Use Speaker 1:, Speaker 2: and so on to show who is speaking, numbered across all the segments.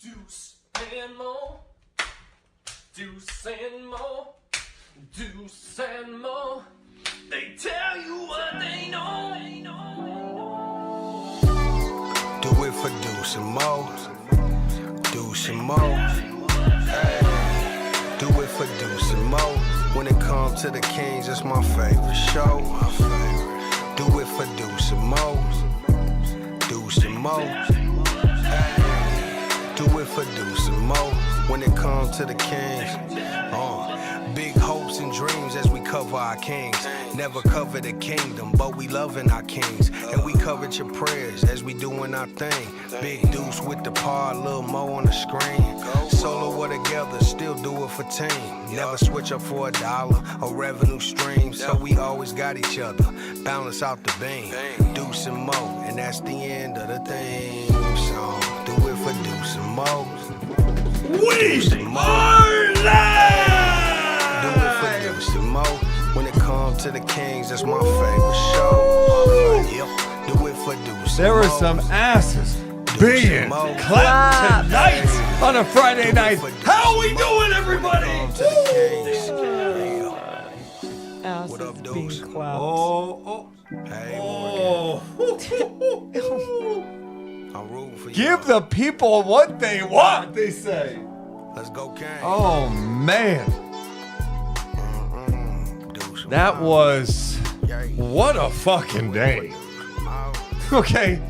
Speaker 1: Deuce and Mo, Deuce and Mo, Deuce and Mo. They tell you what they know.
Speaker 2: Do it for Deuce and Mo, Deuce and Mo. Hey. Do it for Deuce and Mo. When it comes to the Kings, it's my favorite show. Do it for Deuce and Mo, Deuce and Mo. Hey. Do it for Deuce and Mo. When it comes to the Kings, big hopes and dreams as we cover our kings. Never cover the kingdom, but we loving our kings. And we covered your prayers as we doing our thing. Big Deuce with the par, Lil Mo on the screen. Solo or together, still do it for team. Never switch up for $1 or revenue stream. So we always got each other, balance out the beam. Deuce and Mo, and that's the end of the theme song. Do it for Deuce and Mo.
Speaker 1: We are live!
Speaker 2: Do it for Deuce and Mo. When it comes to the Kings, that's my favorite show. Yep. Do it for Deuce
Speaker 3: There
Speaker 2: and
Speaker 3: were
Speaker 2: Mo.
Speaker 3: some asses being
Speaker 2: Mo.
Speaker 3: clapped tonight on a Friday night. How we doing, everybody?
Speaker 2: To the Kings.
Speaker 4: What
Speaker 2: up,
Speaker 4: being
Speaker 2: Deuce?
Speaker 4: clapped.
Speaker 3: Oh,
Speaker 2: Hey,
Speaker 3: oh.
Speaker 2: I'm rooting for you.
Speaker 3: Give the people what they want, they say.
Speaker 2: Let's go, Kings.
Speaker 3: Oh, man.
Speaker 2: Deuce and
Speaker 3: That
Speaker 2: Mo.
Speaker 3: was,
Speaker 2: Yeah.
Speaker 3: what a fucking day. Okay,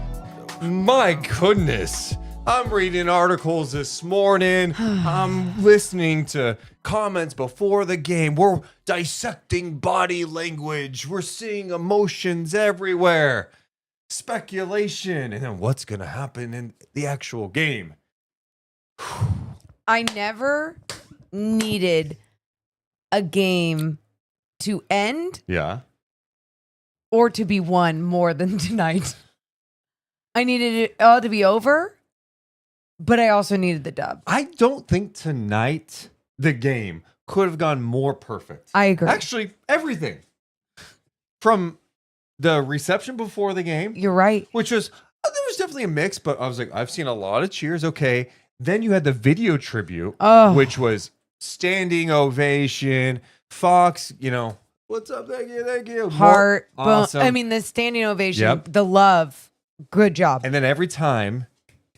Speaker 3: my goodness. I'm reading articles this morning. I'm listening to comments before the game. We're dissecting body language. We're seeing emotions everywhere. Speculation. And then what's going to happen in the actual game?
Speaker 4: I never needed a game to end
Speaker 3: Yeah.
Speaker 4: or to be won more than tonight. I needed it all to be over, but I also needed the dub.
Speaker 3: I don't think tonight the game could have gone more perfect.
Speaker 4: I agree.
Speaker 3: Actually, everything. From the reception before the game,
Speaker 4: You're right.
Speaker 3: which was, there was definitely a mix, but I was like, I've seen a lot of cheers. Okay. Then you had the video tribute,
Speaker 4: Oh.
Speaker 3: which was standing ovation. Fox, what's up? Thank you.
Speaker 4: Heart,
Speaker 3: Awesome.
Speaker 4: bone. I mean, the standing ovation,
Speaker 3: Yep.
Speaker 4: the love. Good job.
Speaker 3: And then every time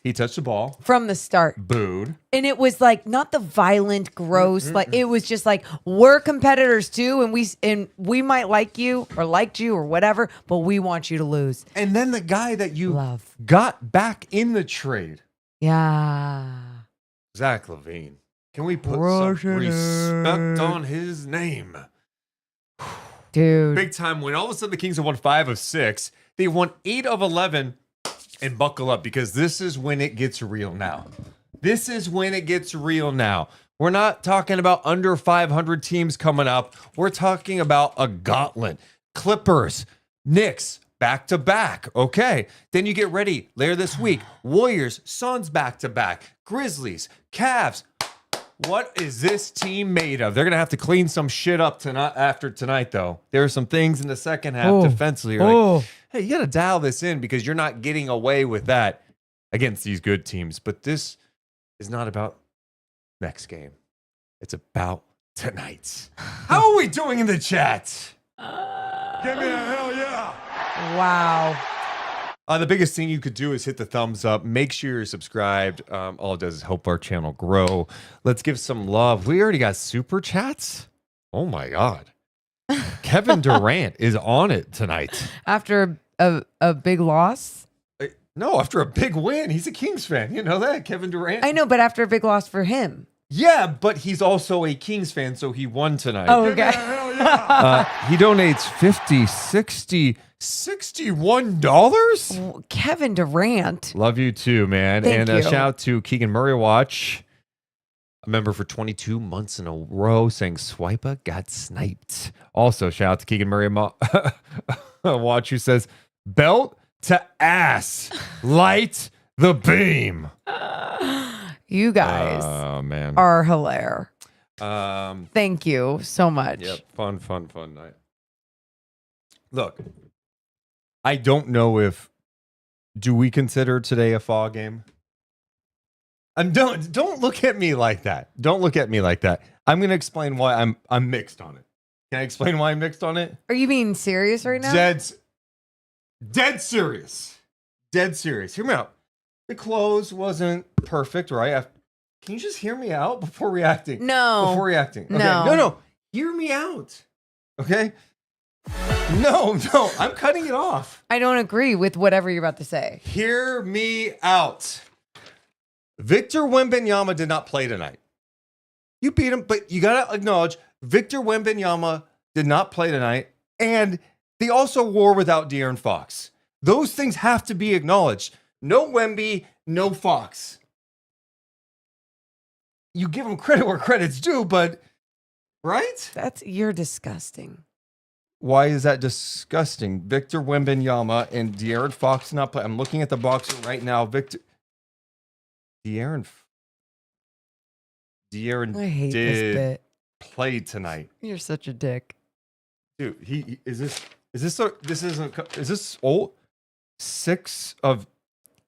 Speaker 3: he touched the ball,
Speaker 4: From the start.
Speaker 3: booed.
Speaker 4: And it was like not the violent, gross, like it was just like we're competitors too, and we might like you or liked you or whatever, but we want you to lose.
Speaker 3: And then the guy that you
Speaker 4: Love.
Speaker 3: got back in the trade,
Speaker 4: Yeah.
Speaker 3: Zach LaVine. Can we put
Speaker 4: Russian
Speaker 3: some respect on his name?
Speaker 4: Dude.
Speaker 3: Big time win. All of a sudden, the Kings have won 5 of 6. They won 8 of 11. And buckle up, because this is when it gets real now. This is when it gets real now. We're not talking about under 500 teams coming up. We're talking about a gauntlet. Clippers, Knicks, back to back. Okay. Then you get ready later this week. Warriors, Suns back to back. Grizzlies, Cavs. What is this team made of? They're going to have to clean some shit up tonight. After tonight, though. There are some things in the second half defensively. You're like, hey, you got to dial this in, because you're not getting away with that against these good teams. But this is not about next game. It's about tonight. How are we doing in the chat? Give me a hell yeah.
Speaker 4: Wow.
Speaker 3: The biggest thing you could do is hit the thumbs up. Make sure you're subscribed. All it does is help our channel grow. Let's give some love. We already got super chats. Oh my God. Kevin Durant is on it tonight.
Speaker 4: After a big loss?
Speaker 3: No, after a big win. He's a Kings fan. You know that, Kevin Durant?
Speaker 4: I know, but after a big loss for him.
Speaker 3: Yeah, but he's also a Kings fan, so he won tonight.
Speaker 4: Oh, okay.
Speaker 3: He donates $50, $60, $61.
Speaker 4: Kevin Durant.
Speaker 3: Love you too, man.
Speaker 4: Thank
Speaker 3: and
Speaker 4: you.
Speaker 3: shout out to Keegan Murray Watch, a member for 22 months in a row, saying Swiper got sniped. Also, shout out to Keegan Murray Watch, who says, belt to ass, light the beam.
Speaker 4: You guys
Speaker 3: Man.
Speaker 4: are hilarious.
Speaker 3: Um,
Speaker 4: Thank you so much.
Speaker 3: Yep. Fun night. Look, I don't know if, do we consider today a fall game? Don't look at me like that. Don't look at me like that. I'm gonna explain why I'm mixed on it. Can I explain why I'm mixed on it?
Speaker 4: Are you being serious right now?
Speaker 3: Dead serious. Dead serious. Hear me out. The close wasn't perfect, right? Can you just hear me out before reacting?
Speaker 4: No.
Speaker 3: Before reacting. Okay.
Speaker 4: No.
Speaker 3: No. Hear me out. Okay? No. I'm cutting it off.
Speaker 4: I don't agree with whatever you're about to say.
Speaker 3: Hear me out. Victor Wembanyama did not play tonight. You beat him, but you got to acknowledge Victor Wembanyama did not play tonight, and they also wore without De'Aaron Fox. Those things have to be acknowledged. No Wemby, no Fox. You give them credit where credit's due, but right?
Speaker 4: You're disgusting.
Speaker 3: Why is that disgusting? Victor Wembanyama and De'Aaron Fox not play. I'm looking at the box right now. De'Aaron
Speaker 4: I hate this
Speaker 3: did
Speaker 4: bit.
Speaker 3: play tonight.
Speaker 4: You're such a dick.
Speaker 3: Dude, is this old? 6 of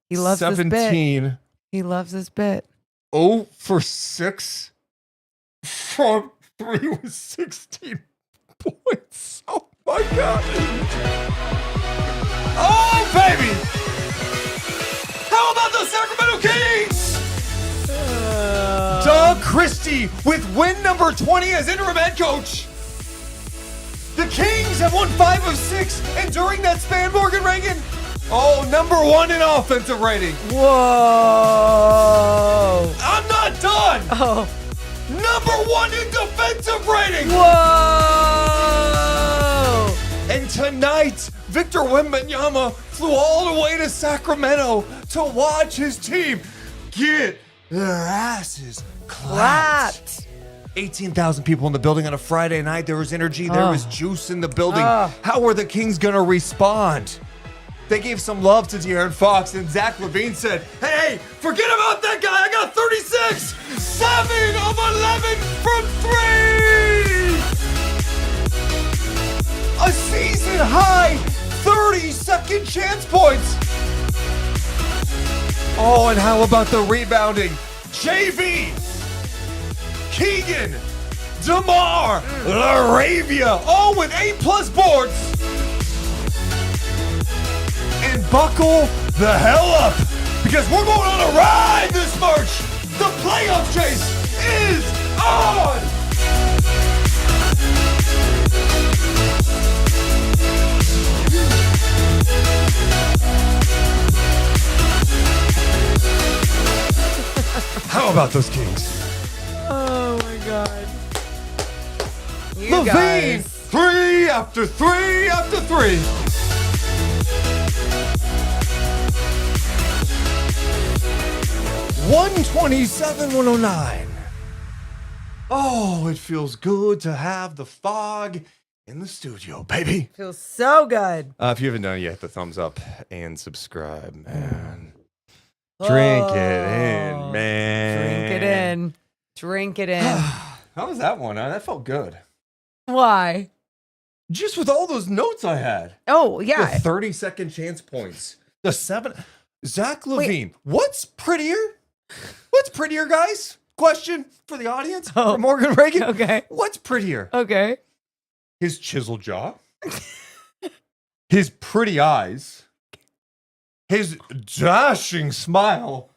Speaker 4: He loves
Speaker 3: 17.
Speaker 4: this bit. He loves this bit.
Speaker 3: 0 for 6 from 3 with 16 points. Oh my god. Oh baby. How about the Sacramento Kings? Doug Christie with win number 20 as interim head coach. The Kings have won 5 of 6, and during that span, Morgan Reagan, number 1 in offensive rating.
Speaker 4: Whoa.
Speaker 3: I'm not done.
Speaker 4: Oh.
Speaker 3: Number 1 in defensive rating.
Speaker 4: Whoa.
Speaker 3: And tonight, Victor Wembanyama flew all the way to Sacramento to watch his team get their asses clapped. 18,000 people in the building on a Friday night. There was energy. There was juice in the building. How are the Kings going to respond? They gave some love to De'Aaron Fox, and Zach LaVine said, hey, forget about that guy. I got 36. 7 of 11 from 3. A season high 30-second chance points. Oh, and how about the rebounding? JV, Keegan, DeMar, LaRavia, all with 8+ boards. And buckle the hell up, because we're going on a ride this March. The playoff chase is on. How about those Kings?
Speaker 4: Oh my god. You
Speaker 3: LaVine,
Speaker 4: guys.
Speaker 3: 3 after 3 after 3. $127-109. Oh, it feels good to have the fog in the studio, baby.
Speaker 4: Feels so good.
Speaker 3: If you haven't done it yet, the thumbs up and subscribe, man. Drink it in, man.
Speaker 4: Drink it in. Drink it in.
Speaker 3: How was that one? That felt good.
Speaker 4: Why?
Speaker 3: Just with all those notes I had.
Speaker 4: Oh, yeah.
Speaker 3: The 30-second chance points. The 7. Zach LaVine. What's prettier? What's prettier, guys? Question for the audience. For Morgan Reagan.
Speaker 4: Okay.
Speaker 3: What's prettier?
Speaker 4: Okay.
Speaker 3: His chiseled jaw. His pretty eyes. His dashing smile.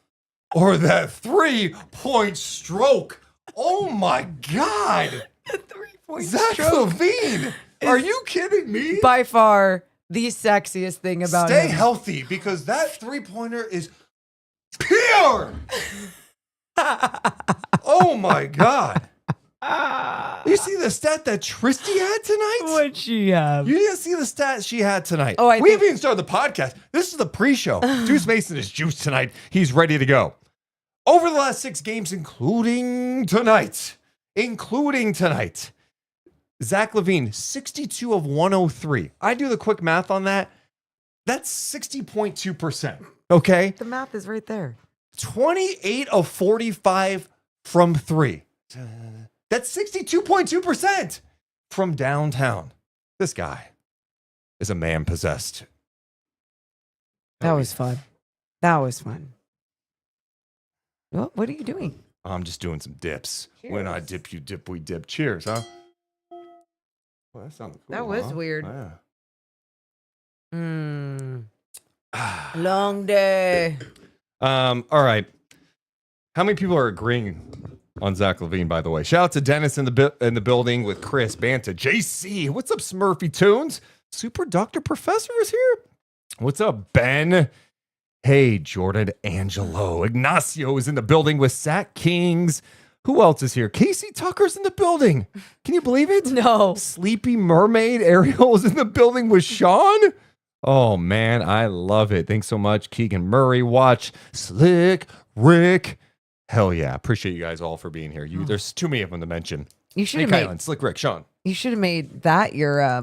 Speaker 3: Or that 3-point stroke. Oh my God.
Speaker 4: 3-point
Speaker 3: Zach
Speaker 4: stroke.
Speaker 3: LaVine. Are you kidding me?
Speaker 4: By far the sexiest thing about
Speaker 3: Stay
Speaker 4: him.
Speaker 3: healthy, because that 3-pointer is pure. Oh my God. You see the stat that Tristy had tonight?
Speaker 4: What'd she have?
Speaker 3: You didn't see the stat she had tonight.
Speaker 4: Oh,
Speaker 3: we haven't even started the podcast. This is the pre-show. Deuce Mason is juiced tonight. He's ready to go. Over the last 6 games, including tonight, Zach LaVine, 62 of 103. I do the quick math on that. That's 60.2%. Okay?
Speaker 4: The math is right there.
Speaker 3: 28 of 45 from 3. That's 62.2% from downtown. This guy is a man possessed.
Speaker 4: That was fun. That was fun. What are you doing?
Speaker 3: I'm just doing some dips.
Speaker 4: Cheers.
Speaker 3: When I dip, you dip, we dip. Cheers, huh? Well, that sounded cool.
Speaker 4: That was
Speaker 3: huh?
Speaker 4: weird.
Speaker 3: Yeah.
Speaker 4: Long day.
Speaker 3: All right. How many people are agreeing on Zach LaVine, by the way? Shout out to Dennis in the building with Chris, Banta, JC. What's up, Smurfy Tunes? Super Dr. Professor is here. What's up, Ben? Hey, Jordan Angelo. Ignacio is in the building with Sac Kings. Who else is here? Casey Tucker's in the building. Can you believe it?
Speaker 4: No.
Speaker 3: Sleepy Mermaid Ariel is in the building with Sean. Oh, man, I love it. Thanks so much, Keegan Murray. Watch Slick Rick. Hell yeah. Appreciate you guys all for being here. There's too many of them to mention.
Speaker 4: You should
Speaker 3: Hey,
Speaker 4: have made
Speaker 3: Kylan, Slick Rick, Sean.
Speaker 4: You should have made that your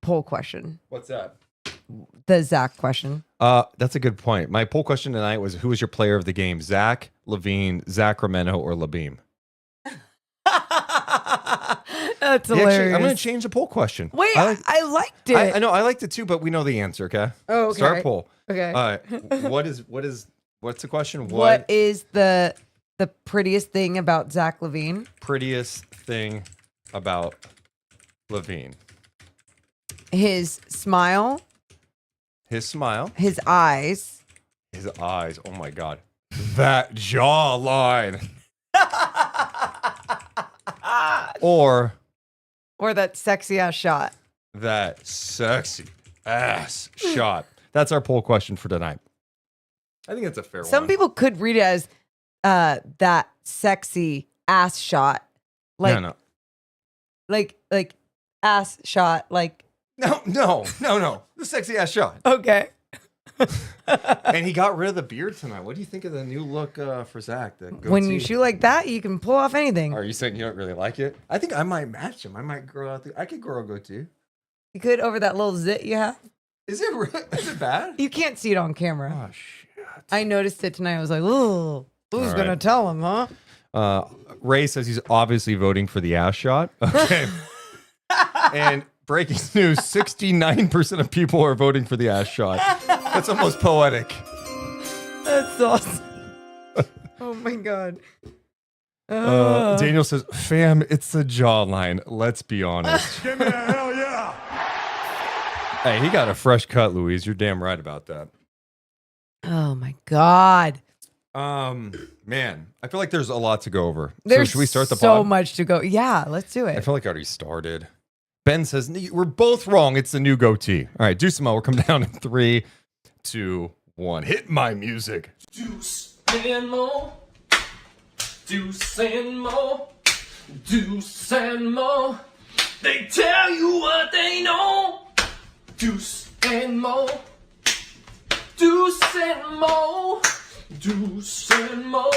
Speaker 4: poll question.
Speaker 3: What's that?
Speaker 4: The Zach question.
Speaker 3: That's a good point. My poll question tonight was, who was your player of the game? Zach, LaVine, Sacramento, or LaBeam?
Speaker 4: That's
Speaker 3: Yeah,
Speaker 4: hilarious.
Speaker 3: actually, I'm going to change the poll question.
Speaker 4: Wait, I liked it.
Speaker 3: I know, I liked it too, but we know the answer, okay?
Speaker 4: Oh, okay.
Speaker 3: Start poll.
Speaker 4: Okay.
Speaker 3: What's the question?
Speaker 4: What is the prettiest thing about Zach LaVine?
Speaker 3: Prettiest thing about LaVine?
Speaker 4: His smile,
Speaker 3: His smile,
Speaker 4: his eyes.
Speaker 3: his eyes. Oh my God. That jawline. Or
Speaker 4: Or that sexy ass shot.
Speaker 3: that sexy ass shot. That's our poll question for tonight. I think that's a fair one.
Speaker 4: Some people could read it as that sexy ass shot. Like
Speaker 3: no.
Speaker 4: like ass shot. Like
Speaker 3: No. The sexy ass shot.
Speaker 4: okay.
Speaker 3: And he got rid of the beard tonight. What do you think of the new look for Zach? The goatee?
Speaker 4: When you shoot like that, you can pull off anything.
Speaker 3: Are you saying you don't really like it? I think I might match him. I might grow out I could grow a goatee.
Speaker 4: You could over that little zit you have.
Speaker 3: Is it bad?
Speaker 4: You can't see it on camera.
Speaker 3: Oh shit.
Speaker 4: I noticed it tonight. I was like, ooh, who's
Speaker 3: All
Speaker 4: gonna
Speaker 3: right.
Speaker 4: tell him, huh?
Speaker 3: Ray says he's obviously voting for the ass shot. Okay. And breaking news, 69% of people are voting for the ass shot. That's almost poetic.
Speaker 4: That's awesome. Oh my god.
Speaker 3: Daniel says, fam, it's the jawline. Let's be honest.
Speaker 2: Give me a hell yeah.
Speaker 3: Hey, he got a fresh cut, Louise. You're damn right about that.
Speaker 4: Oh my god.
Speaker 3: Man, I feel like there's a lot to go over.
Speaker 4: There's
Speaker 3: so should we start the
Speaker 4: so
Speaker 3: pod?
Speaker 4: much to go. Yeah, let's do
Speaker 3: I
Speaker 4: it.
Speaker 3: feel like I already started. Ben says, we're both wrong. It's the new goatee. All right, Deuce and Mo, we're coming down in 3, 2, 1. Hit my music.
Speaker 1: Deuce and Mo. Deuce and Mo. Deuce and Mo. They tell you what they know. Deuce and Mo. Deuce and Mo. Deuce and Mo.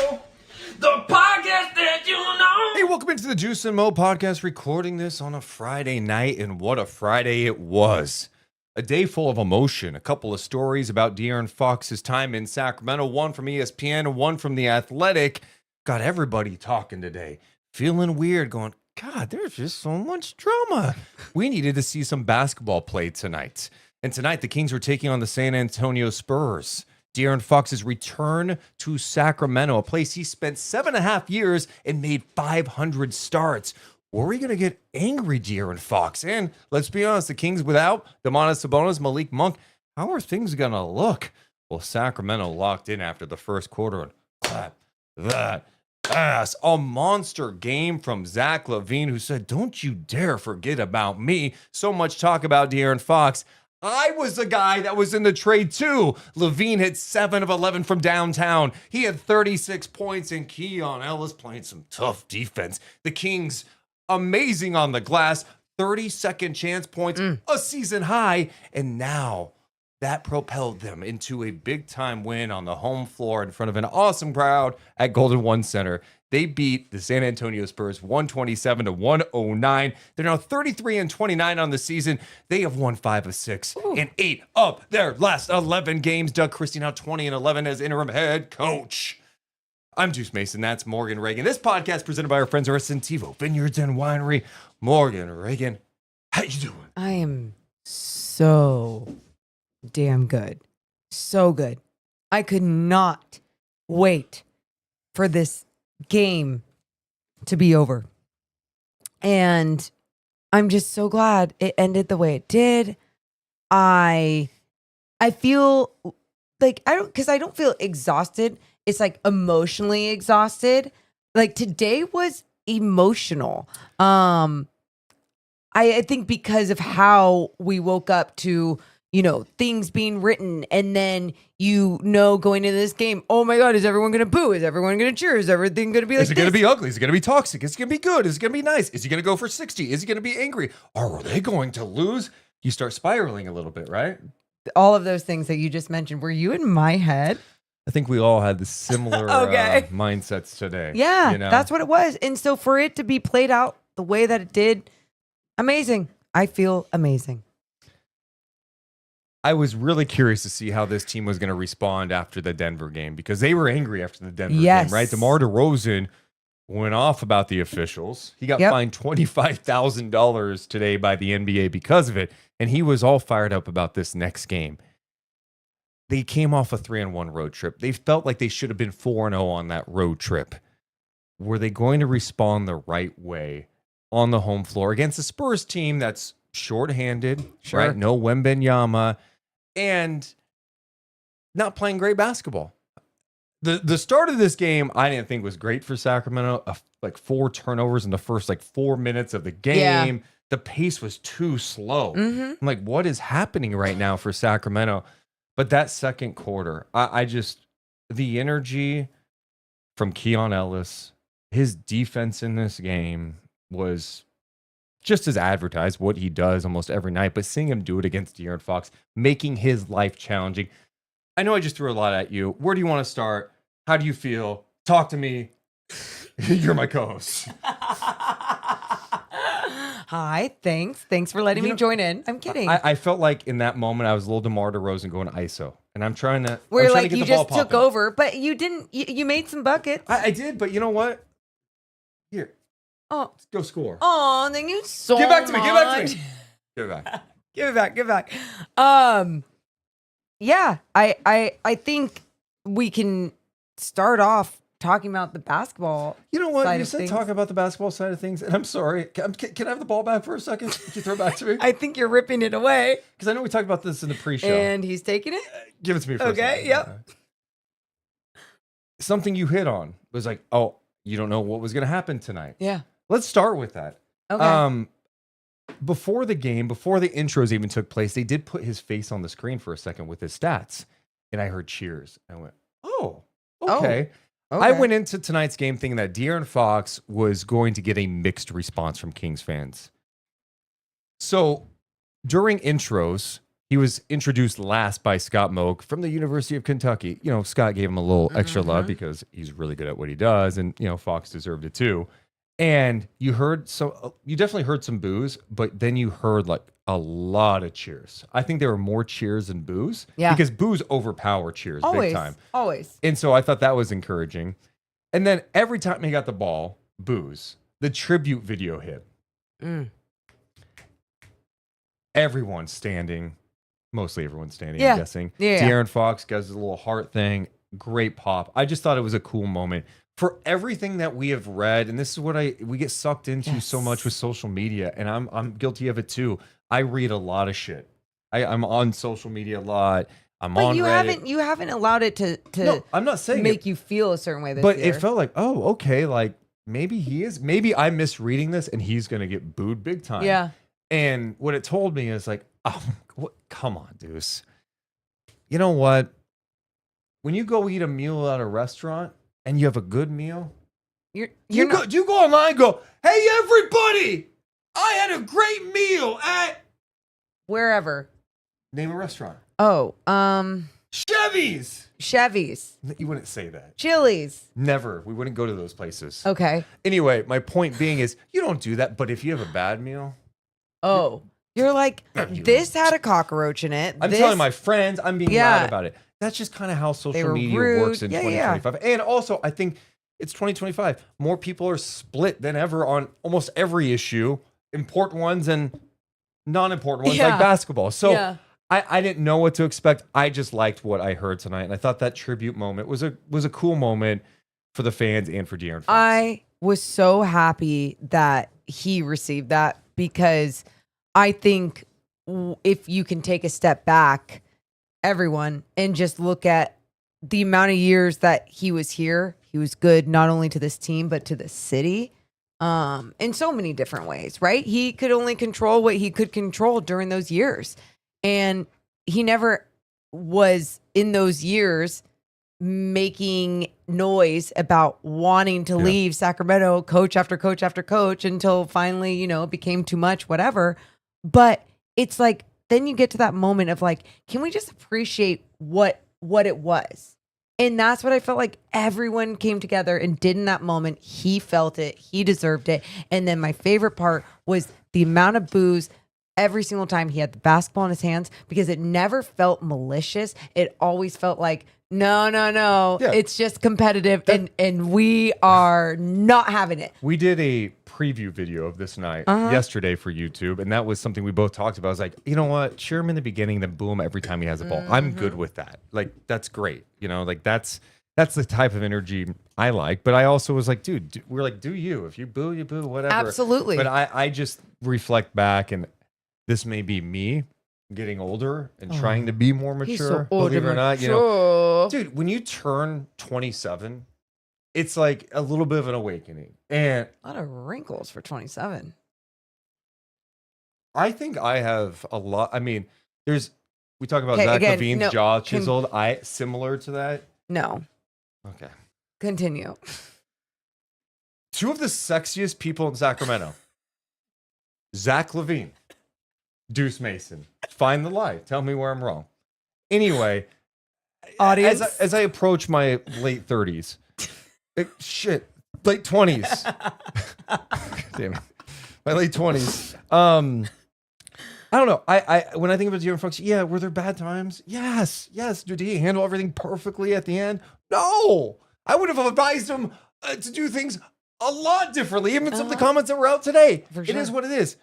Speaker 1: The podcast that you know.
Speaker 3: Hey, welcome into the Deuce and Mo podcast, recording this on a Friday night, and what a Friday it was. A day full of emotion, a couple of stories about De'Aaron Fox's time in Sacramento, one from ESPN and one from The Athletic. Got everybody talking today, feeling weird, going, God, there's just so much drama. We needed to see some basketball played tonight. And tonight, the Kings were taking on the San Antonio Spurs. De'Aaron Fox's return to Sacramento, a place he spent 7.5 years and made 500 starts. Were we going to get angry, De'Aaron Fox? And let's be honest, the Kings without Domantas Sabonis, Malik Monk, how are things going to look? Well, Sacramento locked in after the first quarter and clap that ass. A monster game from Zach LaVine, who said, don't you dare forget about me. So much talk about De'Aaron Fox. I was the guy that was in the trade too. LaVine hit 7 of 11 from downtown. He had 36 points, and Keon Ellis playing some tough defense. The Kings, amazing on the glass, 30-second chance points, a season high, and now that propelled them into a big-time win on the home floor in front of an awesome crowd at Golden One Center. They beat the San Antonio Spurs 127-109. They're now 33-29 on the season. They have won 5 of 6 and 8 of their last 11 games. Doug Christie now 20-11 as interim head coach. I'm Deuce Mason. That's Morgan Reagan. This podcast presented by our friends over at Sentivo Vineyards and Winery. Morgan Reagan, how you doing?
Speaker 4: I am so damn good. So good. I could not wait for this game to be over. And I'm just so glad it ended the way it did. I feel like I don't feel exhausted. It's like emotionally exhausted. Like today was emotional. I think because of how we woke up to, things being written, and then going into this game, oh my God, is everyone going to boo? Is everyone going to cheer? Is everything going to be like
Speaker 3: Is it going to be ugly? Is it going to be toxic? Is it going to be good? Is it going to be nice? Is he going to go for 60? Is he going to be angry? Or are they going to lose? You start spiraling a little bit, right?
Speaker 4: All of those things that you just mentioned, were you in my head?
Speaker 3: I think we all had the similar
Speaker 4: Okay.
Speaker 3: mindsets today.
Speaker 4: Yeah, that's what it was. And so for it to be played out the way that it did, amazing. I feel amazing.
Speaker 3: I was really curious to see how this team was going to respond after the Denver game, because they were angry after the Denver game, right? DeMar DeRozan went off about the officials. He got fined $25,000 today by the NBA because of it, and he was all fired up about this next game. They came off a 3-1 road trip. They felt like they should have been 4-0 on that road trip. Were they going to respond the right way on the home floor against a Spurs team that's shorthanded, right? No Wembanyama, and not playing great basketball. The start of this game, I didn't think was great for Sacramento. Like 4 turnovers in the first 4 minutes of the game.
Speaker 4: Yeah.
Speaker 3: The pace was too slow.
Speaker 4: Mm-hmm.
Speaker 3: I'm like, what is happening right now for Sacramento? But that second quarter, the energy from Keon Ellis, his defense in this game was just as advertised, what he does almost every night, but seeing him do it against De'Aaron Fox, making his life challenging. I know I just threw a lot at you. Where do you want to start? How do you feel? Talk to me. You're my co-host.
Speaker 4: Hi, thanks. Thanks for letting me join in. I'm kidding.
Speaker 3: I felt like in that moment, I was a little DeMar DeRozan going ISO. And I'm trying to
Speaker 4: Where
Speaker 3: get
Speaker 4: you
Speaker 3: the ball
Speaker 4: just took
Speaker 3: popping.
Speaker 4: over, but you didn't. You made some buckets.
Speaker 3: I did, but you know what? Here.
Speaker 4: Oh,
Speaker 3: Let's go score.
Speaker 4: oh, thank you so
Speaker 3: Give back to me. Give back to
Speaker 4: much.
Speaker 3: me. Give it back.
Speaker 4: Give it back. Give it back. Yeah, I think we can start off talking about the basketball.
Speaker 3: You know what?
Speaker 4: side
Speaker 3: You
Speaker 4: of
Speaker 3: said
Speaker 4: things.
Speaker 3: talk about the basketball side of things, and I'm sorry. Can I have the ball back for a second? Can you throw it back to me?
Speaker 4: I think you're ripping it away,
Speaker 3: Because I know we talked about this in the pre-show.
Speaker 4: and he's taking it.
Speaker 3: Give it to me for a
Speaker 4: Okay,
Speaker 3: second.
Speaker 4: yep.
Speaker 3: Something you hit on was like, oh, you don't know what was going to happen tonight.
Speaker 4: Yeah.
Speaker 3: Let's start with that.
Speaker 4: Okay.
Speaker 3: Before the game, before the intros even took place, they did put his face on the screen for a second with his stats. And I heard cheers. I went, oh, okay. I went into tonight's game thinking that De'Aaron Fox was going to get a mixed response from Kings fans. So during intros, he was introduced last by Scott Moak from the University of Kentucky. You know, Scott gave him a little extra love because he's really good at what he does. And, Fox deserved it too. And you definitely heard some boos, but then you heard a lot of cheers. I think there were more cheers than boos.
Speaker 4: Yeah.
Speaker 3: Because boos overpower cheers big time.
Speaker 4: Always.
Speaker 3: And so I thought that was encouraging. And then every time he got the ball, boos. The tribute video hit. Everyone's standing. Mostly everyone's standing, I'm guessing.
Speaker 4: Yeah.
Speaker 3: De'Aaron Fox does a little heart thing. Great pop. I just thought it was a cool moment. For everything that we have read, and this is what we get sucked into so much with social media, and I'm guilty of it too. I read a lot of shit. I'm on social media a lot. I'm on Reddit.
Speaker 4: You haven't allowed it to
Speaker 3: No, I'm not saying
Speaker 4: make you feel a certain way this
Speaker 3: but
Speaker 4: year.
Speaker 3: it felt like, oh, okay, maybe he is. Maybe I'm misreading this, and he's gonna get booed big time.
Speaker 4: Yeah.
Speaker 3: And what it told me is oh, come on, Deuce. You know what? When you go eat a meal at a restaurant and you have a good meal, you go online and go, hey, everybody, I had a great meal at
Speaker 4: wherever.
Speaker 3: Name a restaurant.
Speaker 4: Oh,
Speaker 3: Chevy's. You wouldn't say that.
Speaker 4: Chili's.
Speaker 3: Never. We wouldn't go to those places.
Speaker 4: Okay.
Speaker 3: Anyway, my point being is you don't do that, but if you have a bad meal.
Speaker 4: Oh, you're like, this had a cockroach in it.
Speaker 3: I'm telling my friends, I'm being loud about it. That's just kind of how social media works in 2025. And also, I think it's 2025. More people are split than ever on almost every issue, important ones and non-important ones like basketball. So I didn't know what to expect. I just liked what I heard tonight. And I thought that tribute moment was a cool moment. for the fans and for De'Aaron Fox.
Speaker 4: I was so happy that he received that because I think if you can take a step back, everyone, and just look at the amount of years that he was here, he was good not only to this team, but to the city in so many different ways, right? He could only control what he could control during those years. And he never was in those years making noise about wanting to leave Sacramento, coach after coach after coach, until finally, you know, it became too much, whatever. But it's like, then you get to that moment of like, can we just appreciate what it was? And that's what I felt like everyone came together and did in that moment. He felt it. He deserved it. And then my favorite part was the amount of boos every single time he had the basketball in his hands, because it never felt malicious. It always felt like, no. Yeah. It's just competitive, and we are not having it.
Speaker 3: We did a preview video of this night yesterday for YouTube, and that was something we both talked about. I was like, you know what? Cheer him in the beginning, then boo him every time he has a ball. I'm good with that. Like, that's great. You know, like that's the type of energy I like. But I also was like, dude, we're like, do you. If you boo, whatever.
Speaker 4: Absolutely.
Speaker 3: But I just reflect back, and this may be me getting older and trying to be more mature.
Speaker 4: He's so old,
Speaker 3: believe it or not, you know, dude, when you turn 27, it's like a little bit of an awakening. And
Speaker 4: a lot of wrinkles for 27.
Speaker 3: I think I have a lot. I mean, we talk about Zach LaVine's jaw chiseled. Similar to that.
Speaker 4: No.
Speaker 3: Okay.
Speaker 4: Continue.
Speaker 3: Two of the sexiest people in Sacramento. Zach LaVine. Deuce Mason. Find the lie. Tell me where I'm wrong. Anyway,
Speaker 4: audience,
Speaker 3: as I approach my late 30s, late 20s. Damn it. My late 20s. I don't know. I when I think about De'Aaron Fox, were there bad times? Yes. Did he handle everything perfectly at the end? No. I would have advised him to do things a lot differently. Even some of the comments that were out today.
Speaker 4: For sure.
Speaker 3: It is what it is.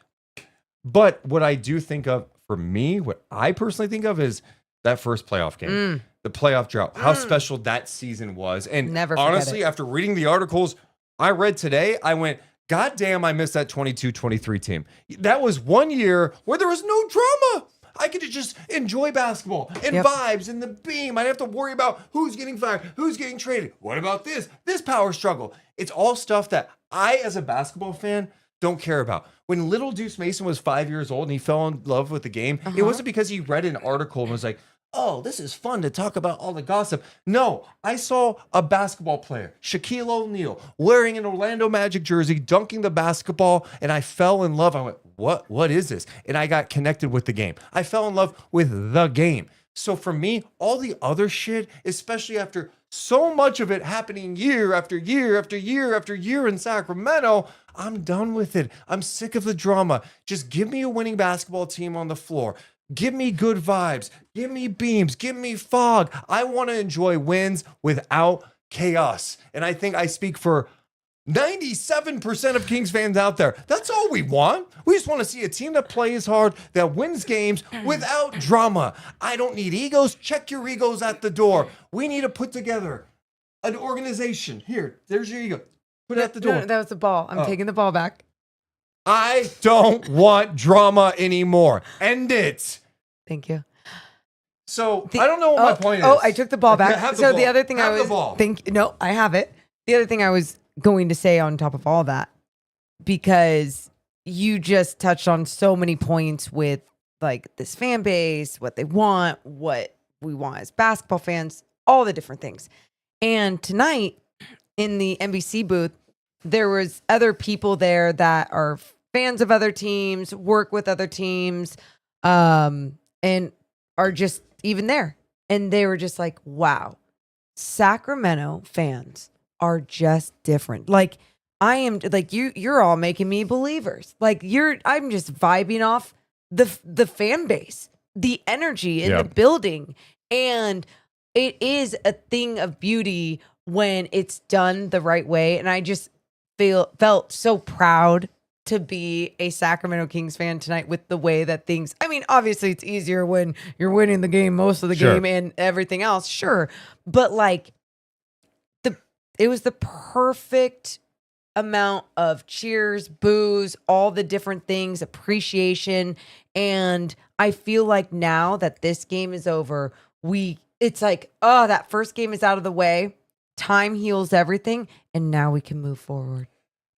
Speaker 3: But what I do think of, for me, what I personally think of is that first playoff game, the playoff drought, how special that season was. And
Speaker 4: never forget
Speaker 3: honestly,
Speaker 4: it.
Speaker 3: after reading the articles I read today, I went, God damn, I missed that 22-23 team. That was 1 year where there was no drama. I could just enjoy basketball and vibes and the beam. I didn't have to worry about who's getting fired, who's getting traded. What about this power struggle? It's all stuff that I, as a basketball fan, don't care about. When little Deuce Mason was 5 years old and he fell in love with the game, it wasn't because he read an article and was like, oh, this is fun to talk about all the gossip. No, I saw a basketball player, Shaquille O'Neal, wearing an Orlando Magic jersey, dunking the basketball, and I fell in love. I went, what is this? And I got connected with the game. I fell in love with the game. So for me, all the other shit, especially after so much of it happening year after year after year after year in Sacramento, I'm done with it. I'm sick of the drama. Just give me a winning basketball team on the floor. Give me good vibes. Give me beams. Give me fog. I want to enjoy wins without chaos. And I think I speak for 97% of Kings fans out there. That's all we want. We just want to see a team that plays hard, that wins games without drama. I don't need egos. Check your egos at the door. We need to put together an organization. Here, there's your ego. Put it at the door.
Speaker 4: No, that was the ball. I'm taking the ball back.
Speaker 3: I don't want drama anymore. End it.
Speaker 4: Thank you.
Speaker 3: So I don't know what my point is.
Speaker 4: Oh, I took the ball back. The other thing
Speaker 3: No,
Speaker 4: I have it. The other thing I was going to say on top of all that, because you just touched on so many points with like this fan base, what they want, what we want as basketball fans, all the different things. And tonight in the NBC booth, there was other people there that are fans of other teams, work with other teams, and are just even there. And they were just like, wow, Sacramento fans are just different. Like, I am like, you're all making me believers. Like, I'm just vibing off the fan base, the energy in the building. And it is a thing of beauty when it's done the right way. And I just felt so proud to be a Sacramento Kings fan tonight with the way that things, I mean, obviously it's easier when you're winning the game most of the game and everything else. Sure. But like it was the perfect amount of cheers, boos, all the different things, appreciation. And I feel like now that this game is over, it's like, oh, that first game is out of the way. Time heals everything. And now we can move forward.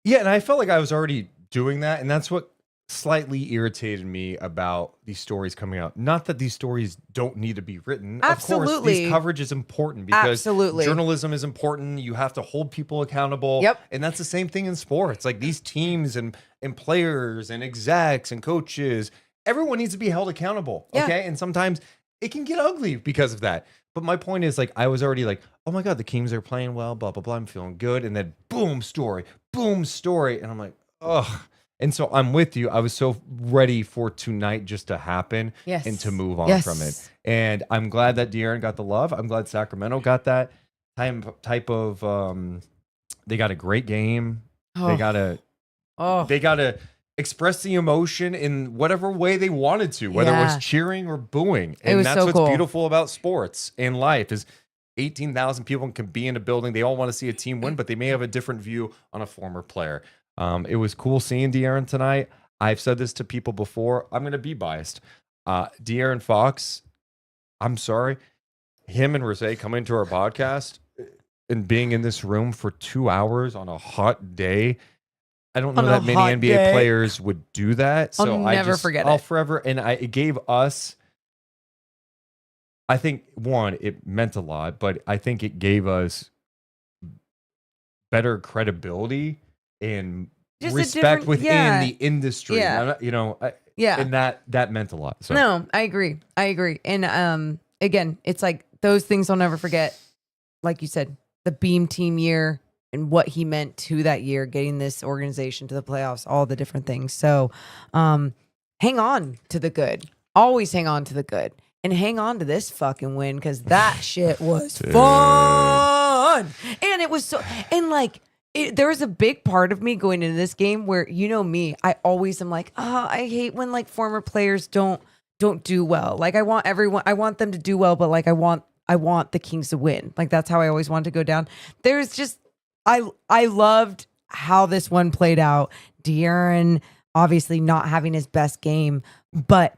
Speaker 3: Yeah, and I felt like I was already doing that. And that's what slightly irritated me about these stories coming out. Not that these stories don't need to be written.
Speaker 4: Absolutely.
Speaker 3: Of course, these coverage is important because
Speaker 4: Absolutely.
Speaker 3: journalism is important. You have to hold people accountable.
Speaker 4: Yep.
Speaker 3: And that's the same thing in sports. Like these teams and players and execs and coaches, everyone needs to be held accountable.
Speaker 4: Yeah.
Speaker 3: Okay. And sometimes it can get ugly because of that. But my point is, like, I was already like, oh my God, the Kings are playing well, blah, blah, blah. I'm feeling good. And then boom, story. And I'm like, ugh. And so I'm with you. I was so ready for tonight just to happen and to move on from it. And I'm glad that De'Aaron got the love. I'm glad Sacramento got that type of they got a great game.
Speaker 4: Oh.
Speaker 3: They got to express the emotion in whatever way they wanted to, whether it was cheering or booing. And that's
Speaker 4: so
Speaker 3: what's
Speaker 4: cool.
Speaker 3: beautiful about sports and life is 18,000 people can be in a building. They all want to see a team win, but they may have a different view on a former player. It was cool seeing De'Aaron tonight. I've said this to people before. I'm going to be biased. De'Aaron Fox, I'm sorry. Him and Rose coming to our podcast and being in this room for 2 hours on a hot day. I don't know that many NBA players would do that. So
Speaker 4: I'll never forget it.
Speaker 3: I'll forever. And it gave us, I think, one, it meant a lot, but I think it gave us better credibility and respect within the industry.
Speaker 4: Yeah.
Speaker 3: And that meant a lot. So.
Speaker 4: No, I agree. And again, it's like those things I'll never forget. Like you said, the Beam Team year and what he meant to that year, getting this organization to the playoffs, all the different things. So hang on to the good. Always hang on to the good. And hang on to this fucking win because that shit was fun. And it was so, and like, there was a big part of me going into this game where, you know me, I always am like, I hate when like former players don't do well. Like I want them to do well, but like I want the Kings to win. Like that's how I always want to go down. There's just, I loved how this one played out. De'Aaron obviously not having his best game, but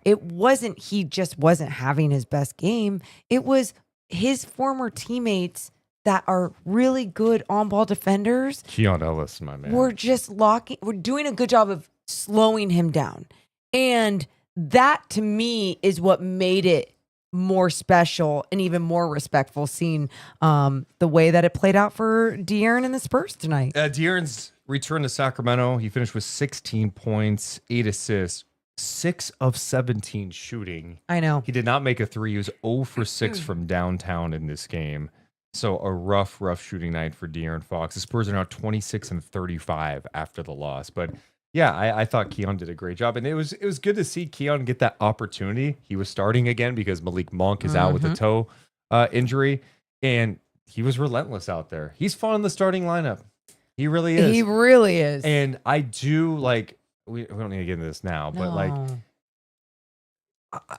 Speaker 4: he just wasn't having his best game. It was his former teammates that are really good on-ball defenders.
Speaker 3: Keon Ellis, my man.
Speaker 4: We're doing a good job of slowing him down. And that to me is what made it more special and even more respectful seeing the way that it played out for De'Aaron and the Spurs tonight.
Speaker 3: De'Aaron's return to Sacramento, he finished with 16 points, 8 assists, 6 of 17 shooting.
Speaker 4: I know.
Speaker 3: He did not make a three. He was 0 for 6 from downtown in this game. So a rough shooting night for De'Aaron Fox. The Spurs are now 26-35 after the loss. But yeah, I thought Keon did a great job. And it was good to see Keon get that opportunity. He was starting again because Malik Monk is out with a toe injury. And he was relentless out there. He's fun in the starting lineup. He really is.
Speaker 4: He really is.
Speaker 3: And I do like, we don't need to get into this now, but like,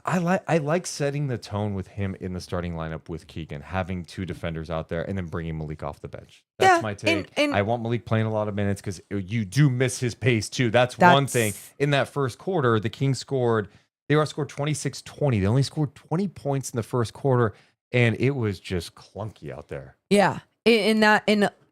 Speaker 3: I like setting the tone with him in the starting lineup with Keegan, having 2 defenders out there and then bringing Malik off the bench. That's my take. And I want Malik playing a lot of minutes because you do miss his pace too. That's one thing. In that first quarter, the Kings scored 26-20. They only scored 20 points in the first quarter, and it was just clunky out there.
Speaker 4: Yeah.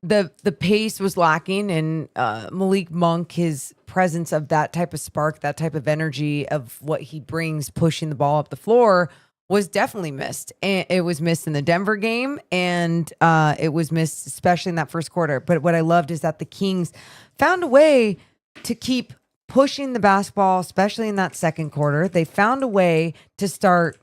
Speaker 4: The pace was lacking, and Malik Monk, his presence of that type of spark, that type of energy of what he brings, pushing the ball up the floor, was definitely missed. And it was missed in the Denver game, and it was missed especially in that first quarter. But what I loved is that the Kings found a way to keep pushing the basketball, especially in that second quarter. They found a way to start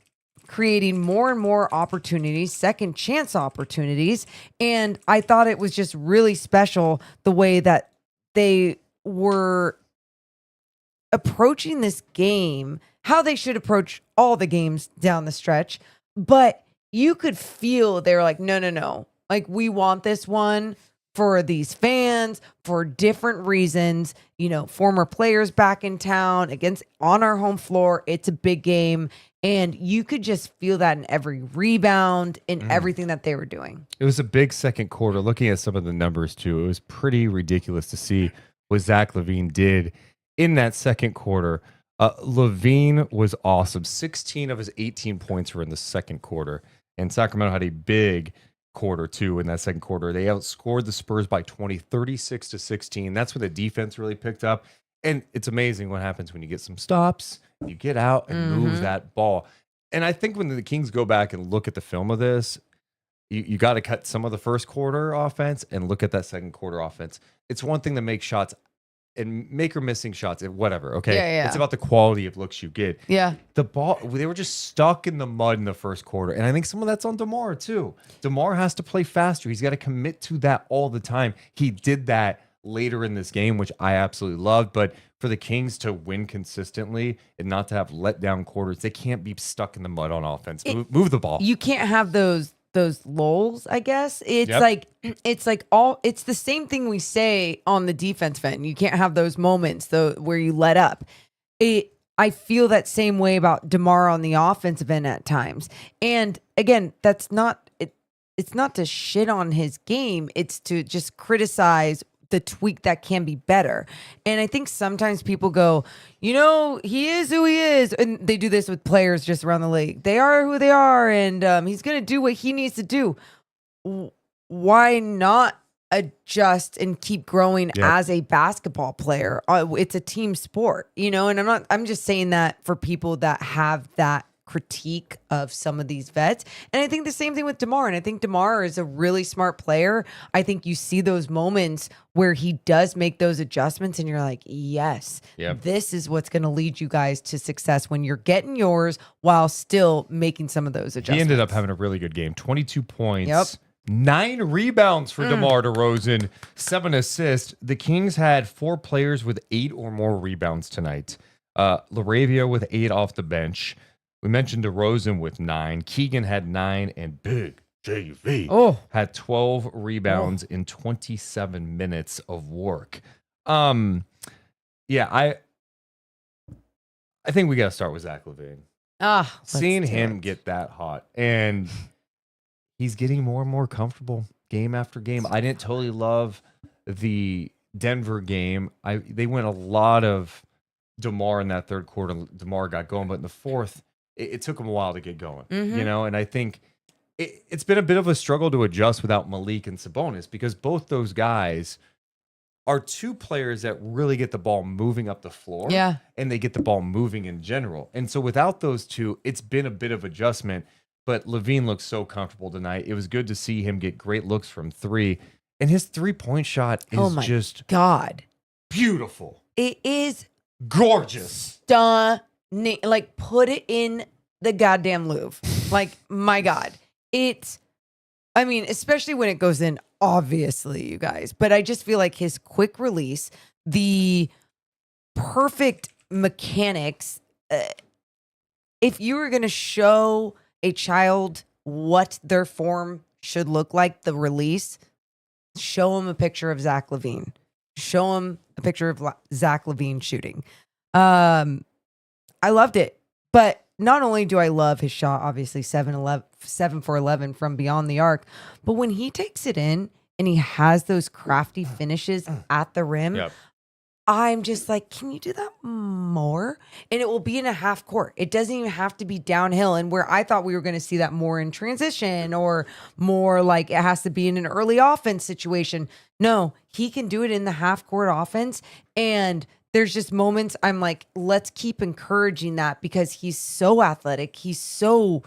Speaker 4: creating more and more opportunities, second chance opportunities. And I thought it was just really special the way that they were approaching this game, how they should approach all the games down the stretch. But you could feel they were like, no. Like, we want this one. for these fans for different reasons. Former players back in town on our home floor. It's a big game. And you could just feel that in every rebound, in everything that they were doing.
Speaker 3: It was a big second quarter. Looking at some of the numbers, too, it was pretty ridiculous to see what Zach LaVine did in that second quarter. LaVine was awesome. 16 of his 18 points were in the second quarter. And Sacramento had a big quarter, too, in that second quarter. They outscored the Spurs by 20, 36-16. That's when the defense really picked up. And it's amazing what happens when you get some stops, you get out and move that ball. And I think when the Kings go back and look at the film of this, you got to cut some of the first quarter offense and look at that second quarter offense. It's one thing to make shots and make or missing shots and whatever, okay?
Speaker 4: Yeah.
Speaker 3: It's about the quality of looks you get.
Speaker 4: Yeah.
Speaker 3: The ball, they were just stuck in the mud in the first quarter. And I think some of that's on DeMar, too. DeMar has to play faster. He's got to commit to that all the time. He did that later in this game, which I absolutely loved. But for the Kings to win consistently and not to have letdown quarters, they can't be stuck in the mud on offense. Move the ball.
Speaker 4: You can't have those lulls, I guess. It's it's the same thing we say on the defense end. You can't have those moments though where you let up. I feel that same way about DeMar on the offensive end at times. And again, that's not it's not to shit on his game. It's to just criticize the tweak that can be better. And I think sometimes people go, he is who he is. And they do this with players just around the league. They are who they are. And he's going to do what he needs to do. Why not adjust and keep growing as a basketball player? It's a team sport, and I'm just saying that for people that have that critique of some of these vets. And I think the same thing with DeMar. And I think DeMar is a really smart player. I think you see those moments where he does make those adjustments and you're like, yes, this is what's going to lead you guys to success when you're getting yours while still making some of those adjustments.
Speaker 3: He ended up having a really good game. 22 points. 9 rebounds for DeMar DeRozan, 7 assists. The Kings had 4 players with 8 or more rebounds tonight. LaRavia with 8 off the bench. We mentioned DeRozan with 9. Keegan had 9, and Big JV had 12 rebounds in 27 minutes of work. I think we got to start with Zach LaVine. Seeing him get that hot, and he's getting more and more comfortable game after game. I didn't totally love the Denver game. They went a lot of DeMar in that third quarter. DeMar got going, but in the fourth, it took him a while to get going, and I think it's been a bit of a struggle to adjust without Malik and Sabonis because both those guys are 2 players that really get the ball moving up the floor and they get the ball moving in general. And so without those 2, it's been a bit of adjustment, but LaVine looks so comfortable tonight. It was good to see him get great looks from 3, and his 3-point shot is just beautiful.
Speaker 4: It is
Speaker 3: gorgeous.
Speaker 4: Stunning. Like, put it in the goddamn LOOOVE. Like, my God. Especially when it goes in, obviously, you guys. But I just feel like his quick release, the perfect mechanics, if you were going to show a child what their form should look like, the release, show them a picture of Zach LaVine. Show them a picture of Zach LaVine shooting. I loved it. But not only do I love his shot, obviously 7 for 11 from beyond the arc, but when he takes it in and he has those crafty finishes at the rim, I'm just like, can you do that more? And it will be in a half court. It doesn't even have to be downhill. And where I thought we were going to see that more in transition or more like it has to be in an early offense situation. No, he can do it in the half court offense. And there's just moments I'm like, let's keep encouraging that because he's so athletic. He's so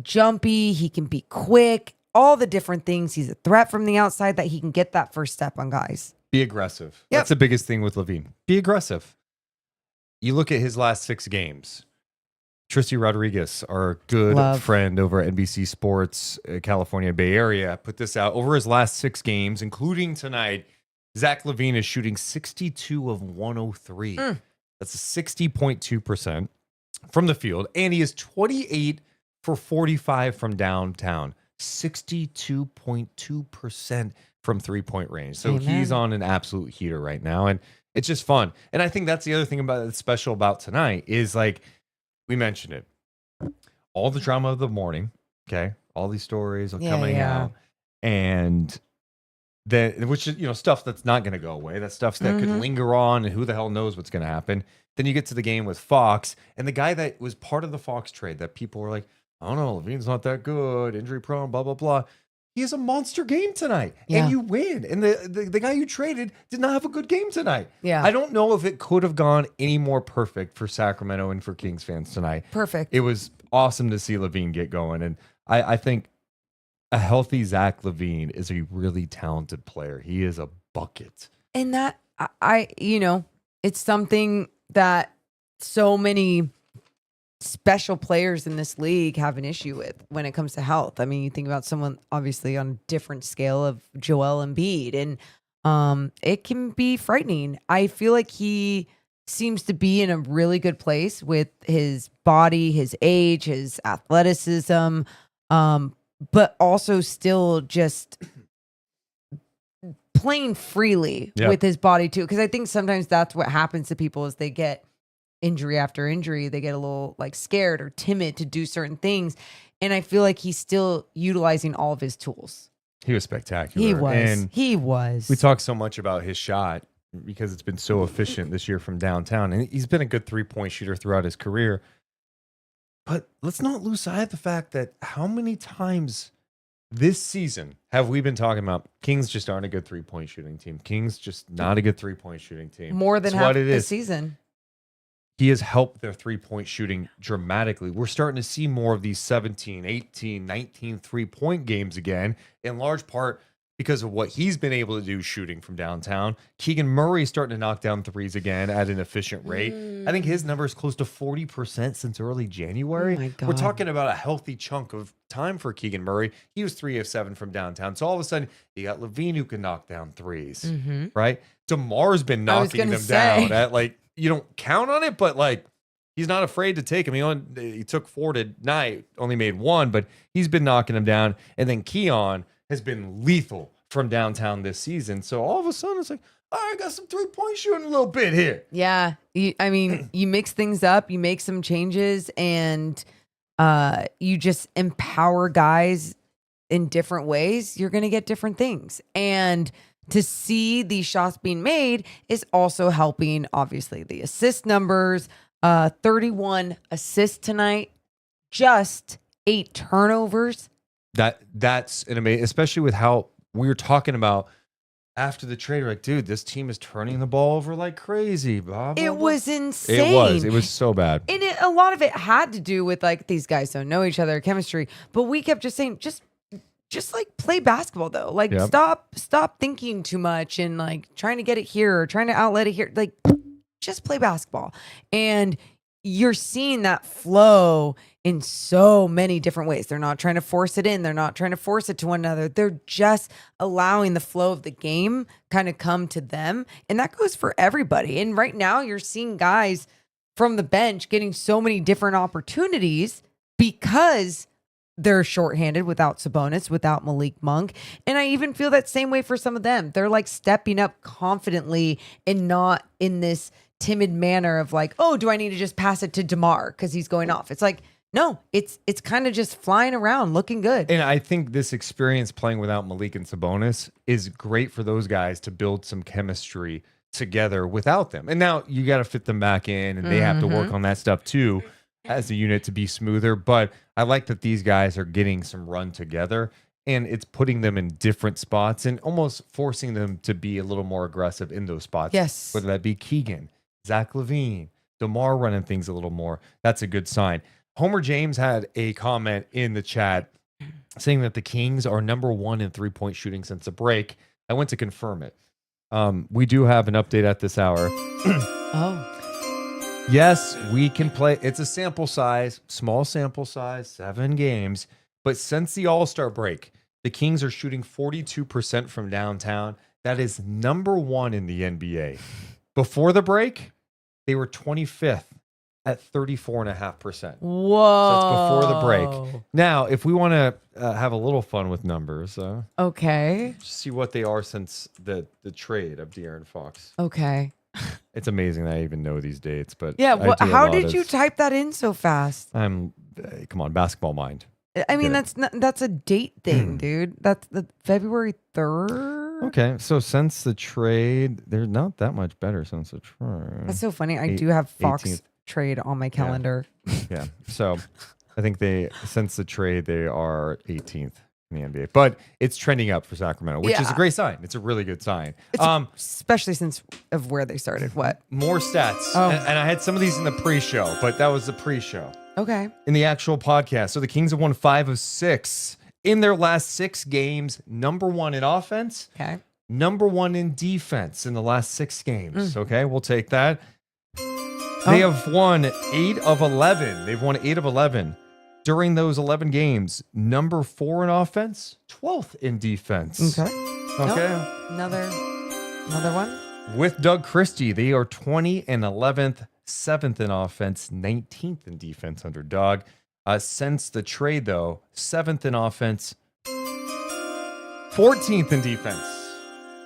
Speaker 4: jumpy. He can be quick, all the different things. He's a threat from the outside that he can get that first step on guys.
Speaker 3: Be aggressive. That's the biggest thing with LaVine. Be aggressive. You look at his last 6 games. Tristy Rodriguez, our good friend over at NBC Sports, California Bay Area, put this out. Over his last 6 games, including tonight, Zach LaVine is shooting 62 of 103. That's a 60.2% from the field. And he is 28 for 45 from downtown. 62.2% from 3-point range. So
Speaker 4: Amen.
Speaker 3: he's on an absolute heater right now. And it's just fun. And I think that's the other thing about that's special about tonight is like we mentioned it. All the drama of the morning, okay? All these stories are coming out. And then, which is, stuff that's not going to go away. That's stuff that could linger on, and who the hell knows what's going to happen. Then you get to the game with Fox, and the guy that was part of the Fox trade that people were like, I don't know, LaVine's not that good, injury prone, blah, blah, blah. He has a monster game tonight, and you win. And the guy you traded did not have a good game tonight.
Speaker 4: Yeah.
Speaker 3: I don't know if it could have gone any more perfect for Sacramento and for Kings fans tonight.
Speaker 4: Perfect.
Speaker 3: It was awesome to see LaVine get going, and I think a healthy Zach LaVine is a really talented player. He is a bucket.
Speaker 4: And that, it's something that so many special players in this league have an issue with when it comes to health. I mean, you think about someone obviously on a different scale of Joel Embiid, and it can be frightening. I feel like he seems to be in a really good place with his body, his age, his athleticism, but also still just playing freely with his body too. Because I think sometimes that's what happens to people is they get injury after injury. They get a little like scared or timid to do certain things. And I feel like he's still utilizing all of his tools.
Speaker 3: He was spectacular.
Speaker 4: He was.
Speaker 3: And
Speaker 4: he was.
Speaker 3: we talk so much about his shot because it's been so efficient this year from downtown. And he's been a good 3-point shooter throughout his career. But let's not lose sight of the fact that how many times this season have we been talking about Kings just aren't a good 3-point shooting team. Kings just not a good 3-point shooting team.
Speaker 4: More than half the season.
Speaker 3: He has helped their 3-point shooting dramatically. We're starting to see more of these 17, 18, 19 3-point games again, in large part because of what he's been able to do shooting from downtown. Keegan Murray is starting to knock down threes again at an efficient rate. I think his number is close to 40% since early January.
Speaker 4: Oh my God.
Speaker 3: We're talking about a healthy chunk of time for Keegan Murray. He was 3 of 7 from downtown. So all of a sudden, you got LaVine who can knock down threes, right? DeMar's been knocking them down at like, you don't count on it, but like he's not afraid to take them. He took 4 tonight, only made 1, but he's been knocking them down. And then Keon has been lethal from downtown this season. So all of a sudden it's like, all right, I got some 3-point shooting a little bit here.
Speaker 4: Yeah. You mix things up, you make some changes, and you just empower guys in different ways. You're going to get different things. And to see these shots being made is also helping, obviously, the assist numbers. 31 assists tonight, just 8 turnovers.
Speaker 3: That's an amazing, especially with how we were talking about after the trade. Like, dude, this team is turning the ball over like crazy. Blah, blah,
Speaker 4: It
Speaker 3: blah.
Speaker 4: was insane.
Speaker 3: It was so bad.
Speaker 4: And a lot of it had to do with like these guys don't know each other, chemistry. But we kept just saying, just like play basketball though. Like stop thinking too much and like trying to get it here or trying to outlet it here. Like just play basketball. And you're seeing that flow in so many different ways. They're not trying to force it in. They're not trying to force it to one another. They're just allowing the flow of the game kind of come to them. And that goes for everybody. And right now you're seeing guys from the bench getting so many different opportunities because they're shorthanded without Sabonis, without Malik Monk. And I even feel that same way for some of them. They're like stepping up confidently and not in this timid manner of like, oh, do I need to just pass it to DeMar because he's going off? It's like, no, it's kind of just flying around, looking good.
Speaker 3: And I think this experience playing without Malik and Sabonis is great for those guys to build some chemistry together without them. And now you got to fit them back in, and they have to work on that stuff too as a unit to be smoother. But I like that these guys are getting some run together, and it's putting them in different spots and almost forcing them to be a little more aggressive in those spots.
Speaker 4: Yes.
Speaker 3: Whether that be Keegan, Zach LaVine, DeMar running things a little more. That's a good sign. Homer James had a comment in the chat saying that the Kings are number 1 in 3-point shooting since the break. I went to confirm it. We do have an update at this hour. Yes, we can play. It's a sample size, small sample size, 7 games. But since the All-Star break, the Kings are shooting 42% from downtown. That is number 1 in the NBA. Before the break, they were 25th at 34.5%.
Speaker 4: Whoa.
Speaker 3: So that's before the break. Now, if we want to have a little fun with numbers,
Speaker 4: Okay.
Speaker 3: see what they are since the trade of De'Aaron Fox.
Speaker 4: Okay.
Speaker 3: It's amazing that I even know these dates, but
Speaker 4: Yeah.
Speaker 3: I do a
Speaker 4: How
Speaker 3: lot
Speaker 4: did
Speaker 3: of-
Speaker 4: you type that in so fast?
Speaker 3: come on, basketball mind.
Speaker 4: I mean,
Speaker 3: Get it.
Speaker 4: that's a date thing, dude. That's the February 3rd.
Speaker 3: Okay, so since the trade, they're not that much better since the trade.
Speaker 4: That's so funny. I
Speaker 3: Eight-
Speaker 4: do have Fox
Speaker 3: 18th.
Speaker 4: trade on my calendar.
Speaker 3: Yeah, so I think since the trade, they are 18th in the NBA, but it's trending up for Sacramento, which is a
Speaker 4: Yeah.
Speaker 3: great sign. It's a really good sign.
Speaker 4: Especially since of where they started. What?
Speaker 3: More stats,
Speaker 4: Oh.
Speaker 3: and I had some of these in the pre-show, but that was the pre-show.
Speaker 4: Okay.
Speaker 3: In the actual podcast, so the Kings have won 5 of 6 in their last 6 games. Number 1 in offense.
Speaker 4: Okay.
Speaker 3: Number 1 in defense in the last 6 games. Okay, we'll take that.
Speaker 4: Oh.
Speaker 3: They have won 8 of 11. They've won 8 of 11. During those 11 games, number 4 in offense, 12th in defense.
Speaker 4: Okay.
Speaker 3: Okay.
Speaker 4: Nope. Another one.
Speaker 3: With Doug Christie, they are 20 and 11th, 7th in offense, 19th in defense under Doug. Since the trade, though, 7th in offense, 14th in defense.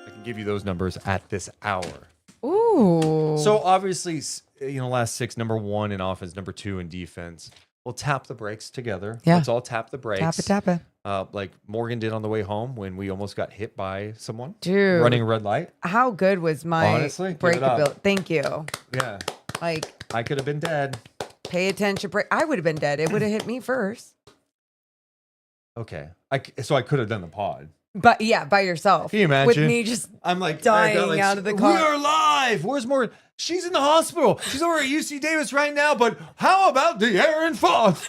Speaker 3: I can give you those numbers at this hour.
Speaker 4: Ooh.
Speaker 3: So obviously, last 6, number 1 in offense, number 2 in defense. We'll tap the brakes together.
Speaker 4: Yeah.
Speaker 3: Let's all tap the brakes.
Speaker 4: tap it.
Speaker 3: Like Morgan did on the way home when we almost got hit by someone
Speaker 4: Dude.
Speaker 3: running a red light.
Speaker 4: How good was my
Speaker 3: Honestly, give it up.
Speaker 4: breakability? Thank you.
Speaker 3: Yeah,
Speaker 4: Like,
Speaker 3: I could have been dead.
Speaker 4: pay attention. I would have been dead. It would have hit me first.
Speaker 3: Okay, so I could have done the pod.
Speaker 4: But yeah, by yourself.
Speaker 3: Can you imagine?
Speaker 4: With me just
Speaker 3: I'm like
Speaker 4: dying
Speaker 3: I got,
Speaker 4: out of the car.
Speaker 3: We're live. Where's Morgan? She's in the hospital. She's over at UC Davis right now. But how about De'Aaron Fox?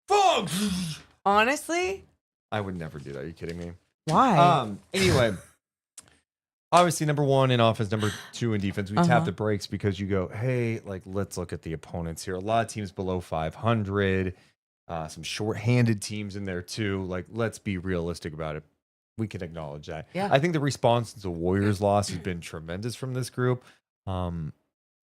Speaker 3: Fox.
Speaker 4: honestly,
Speaker 3: I would never do that. Are you kidding me?
Speaker 4: why?
Speaker 3: Anyway, obviously number 1 in offense, number 2 in defense. We tap the brakes because you go, hey, like let's look at the opponents here. A lot of teams below 500, some shorthanded teams in there too. Like let's be realistic about it. We can acknowledge that.
Speaker 4: Yeah.
Speaker 3: I think the response to the Warriors loss has been tremendous from this group.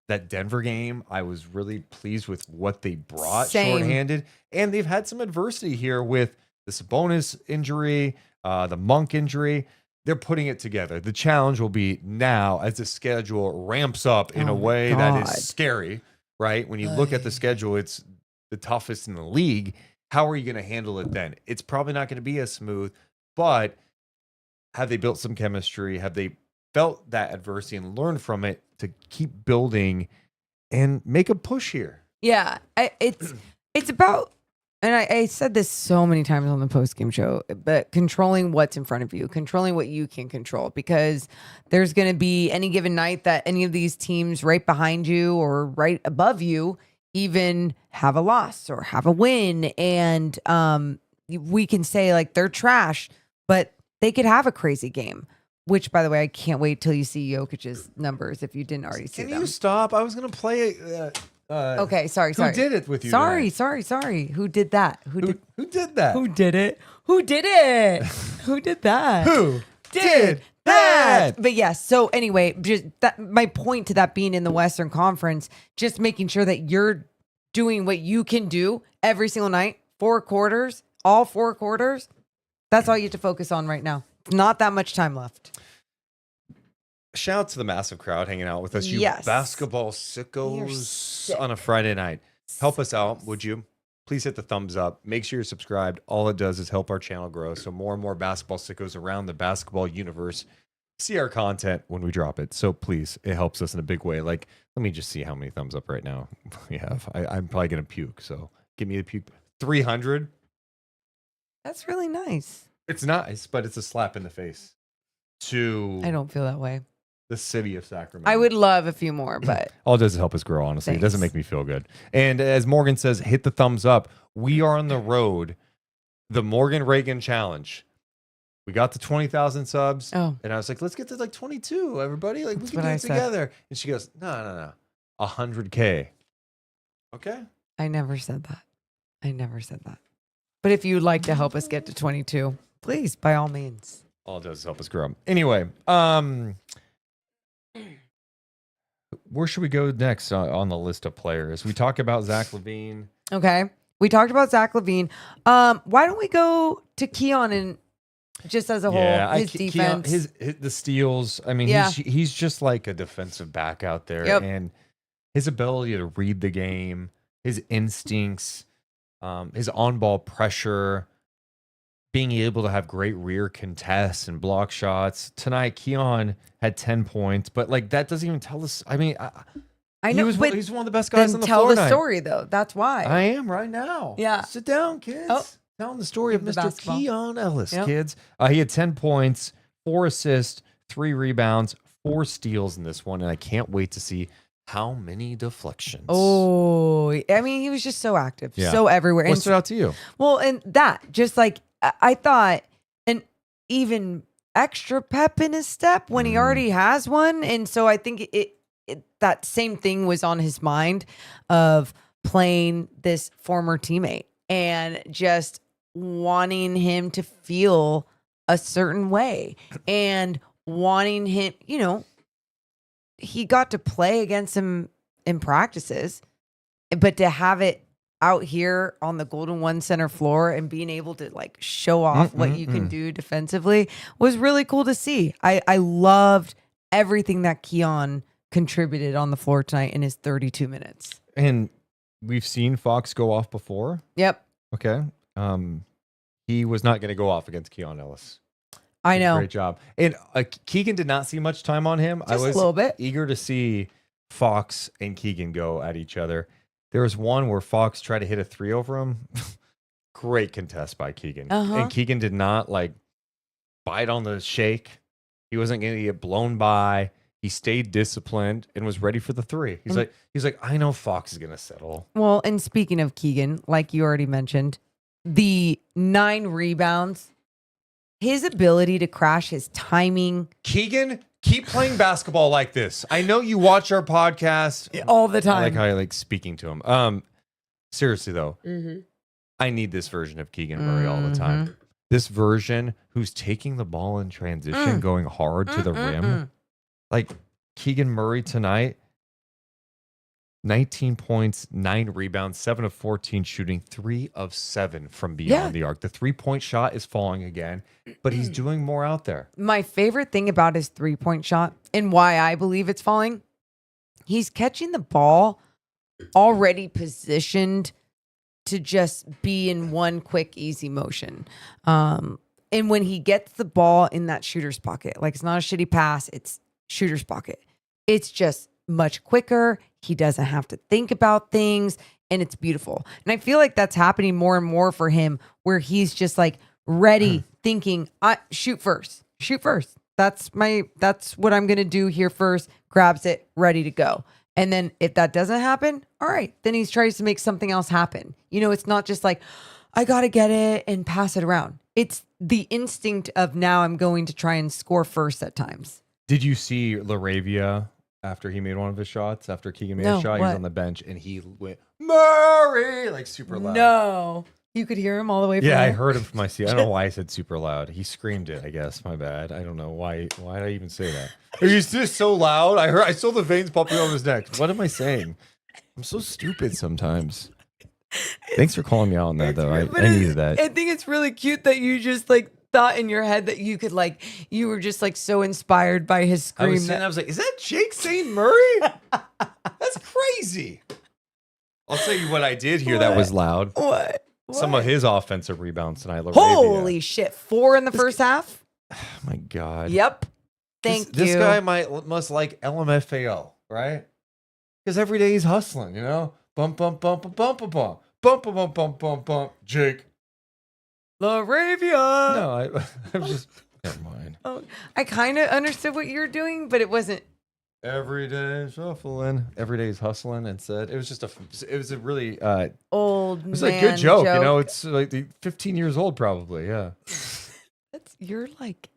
Speaker 3: That Denver game, I was really pleased with what they brought
Speaker 4: Same.
Speaker 3: shorthanded. And they've had some adversity here with the Sabonis injury, the Monk injury. They're putting it together. The challenge will be now as the schedule ramps up in
Speaker 4: Oh
Speaker 3: a
Speaker 4: my
Speaker 3: way that
Speaker 4: God.
Speaker 3: is scary, right? When you look at the schedule, it's the toughest in the league. How are you going to handle it then? It's probably not going to be as smooth, but have they built some chemistry? Have they felt that adversity and learned from it to keep building and make a push here?
Speaker 4: Yeah, it's about, and I said this so many times on the post-game show, but controlling what's in front of you, controlling what you can control, because there's going to be any given night that any of these teams right behind you or right above you even have a loss or have a win, and we can say like they're trash, but they could have a crazy game. Which, by the way, I can't wait till you see Jokic's numbers if you didn't already see
Speaker 3: Can
Speaker 4: them.
Speaker 3: you stop? I was going to play it.
Speaker 4: Okay, sorry.
Speaker 3: Who did it with you?
Speaker 4: Sorry. Who did that?
Speaker 3: Who did that?
Speaker 4: Who did it? Who did it? Who did that?
Speaker 3: Who did that?
Speaker 4: But yes. So anyway, just that my point to that being in the Western Conference, just making sure that you're doing what you can do every single night, 4 quarters, all 4 quarters. That's all you have to focus on right now. Not that much time left.
Speaker 3: Shout out to the massive crowd hanging out with us. You
Speaker 4: Yes.
Speaker 3: basketball
Speaker 4: You're
Speaker 3: sickos
Speaker 4: sick.
Speaker 3: on a Friday night. Help us out, would you? Please hit the thumbs up. Make sure you're subscribed. All it does is help our channel grow. So more and more basketball sickos around the basketball universe see our content when we drop it. So please, it helps us in a big way. Like, let me just see how many thumbs up right now we have. I'm probably going to puke. So give me the puke. 300.
Speaker 4: That's really nice.
Speaker 3: It's nice, but it's a slap in the face to
Speaker 4: I don't feel that way.
Speaker 3: the city of Sacramento.
Speaker 4: I would love a few more, but
Speaker 3: All it does is help us grow, honestly. It doesn't
Speaker 4: Thanks.
Speaker 3: make me feel good. And as Morgan says, hit the thumbs up. We are on the road, the Morgan Reagan Challenge. We got to 20,000 subs.
Speaker 4: Oh.
Speaker 3: And I was like, let's get to like 22, everybody. Like,
Speaker 4: That's
Speaker 3: we can
Speaker 4: what
Speaker 3: do
Speaker 4: I
Speaker 3: it
Speaker 4: said.
Speaker 3: together. And she goes, no. 100K. Okay.
Speaker 4: I never said that. I never said that. But if you'd like to help us get to 22, please, by all means.
Speaker 3: All it does is help us grow. Anyway, where should we go next on the list of players? We talk about Zach LaVine.
Speaker 4: Okay. We talked about Zach LaVine. Why don't we go to Keon and just as a whole, his defense,
Speaker 3: his the steals. I mean, he's just like a defensive back out there, and his ability to read the game, his instincts, his on-ball pressure, being able to have great rear contests and block shots. Tonight, Keon had 10 points, but like that doesn't even tell us. I mean,
Speaker 4: I know
Speaker 3: he's one of the best guys on the floor.
Speaker 4: Tell the story though. That's why
Speaker 3: I am right now.
Speaker 4: Yeah,
Speaker 3: sit down, kids.
Speaker 4: Oh.
Speaker 3: Telling the story of Mr. Keon Ellis,
Speaker 4: Yep.
Speaker 3: kids. He had 10 points, 4 assists, 3 rebounds, 4 steals in this one, and I can't wait to see how many deflections.
Speaker 4: Oh, I mean, he was just so active, so everywhere.
Speaker 3: What stood out to you?
Speaker 4: Well, and that, just like, I thought an even extra pep in his step when he already has one. And so I think that same thing was on his mind of playing this former teammate and just wanting him to feel a certain way and wanting him, he got to play against him in practices, but to have it out here on the Golden One Center floor and being able to like show off what you can do defensively was really cool to see. I loved everything that Keon contributed on the floor tonight in his 32 minutes.
Speaker 3: And we've seen Fox go off before.
Speaker 4: Yep.
Speaker 3: Okay. He was not going to go off against Keon Ellis.
Speaker 4: I know.
Speaker 3: Great job. And Keegan did not see much time on him.
Speaker 4: Just
Speaker 3: I was
Speaker 4: a little bit
Speaker 3: eager to see Fox and Keegan go at each other. There was one where Fox tried to hit a 3 over him. Great contest by Keegan. And Keegan did not like bite on the shake. He wasn't going to get blown by. He stayed disciplined and was ready for the 3. He's like, I know Fox is going to settle.
Speaker 4: Well, and speaking of Keegan, like you already mentioned, the 9 rebounds, his ability to crash, his timing.
Speaker 3: Keegan, keep playing basketball like this. I know you watch our podcast
Speaker 4: all the time.
Speaker 3: I like how I like speaking to him. Seriously though, I need this version of Keegan Murray all the time. This version who's taking the ball in transition, going hard to the rim. Like Keegan Murray tonight, 19 points, 9 rebounds, 7 of 14 shooting, 3 of 7 from beyond the arc. The 3-point shot is falling again, but he's doing more out there.
Speaker 4: My favorite thing about his 3-point shot and why I believe it's falling, he's catching the ball already positioned to just be in one quick, easy motion. And when he gets the ball in that shooter's pocket, like it's not a shitty pass, it's shooter's pocket. It's just much quicker. He doesn't have to think about things, and it's beautiful. And I feel like that's happening more and more for him, where he's just like ready, thinking, shoot first. That's what I'm going to do here first. Grabs it, ready to go. And then if that doesn't happen, all right, then he tries to make something else happen. It's not just like, I got to get it and pass it around. It's the instinct of now I'm going to try and score first at times.
Speaker 3: Did you see LaRavia after he made one of his shots? After Keegan made a shot, he was on the bench and he went, Murray, like super loud.
Speaker 4: No. You could hear him all the way from
Speaker 3: I
Speaker 4: there?
Speaker 3: heard him from my seat. I don't know why I said super loud. He screamed it, I guess. My bad. I don't know why. Why did I even say that? He's just so loud. I saw the veins popping on his neck. What am I saying? I'm so stupid sometimes. Thanks for calling me out on that, though. I needed that.
Speaker 4: I think it's really cute that you just like thought in your head that you could like, you were just like so inspired by his scream.
Speaker 3: I was like, is that Jake St. Murray? That's crazy. I'll tell you what I did hear that was loud.
Speaker 4: What?
Speaker 3: Some of his offensive rebounds tonight.
Speaker 4: Holy shit. 4 in the first half?
Speaker 3: Oh my God.
Speaker 4: Yep. Thank you.
Speaker 3: This guy must like LMFAO, right? Because every day he's hustling, Bump, bump, bump, bump, bump, bump, bump, bump, bump, bump, bump, bump. Jake
Speaker 4: LaRavia.
Speaker 3: No, I'm just, never mind.
Speaker 4: Oh, I kind of understood what you were doing, but it wasn't.
Speaker 3: Every day shuffling. Every day he's hustling and said, it was a really,
Speaker 4: old
Speaker 3: it was a good joke, It's like 15 years old probably, yeah.
Speaker 4: You're like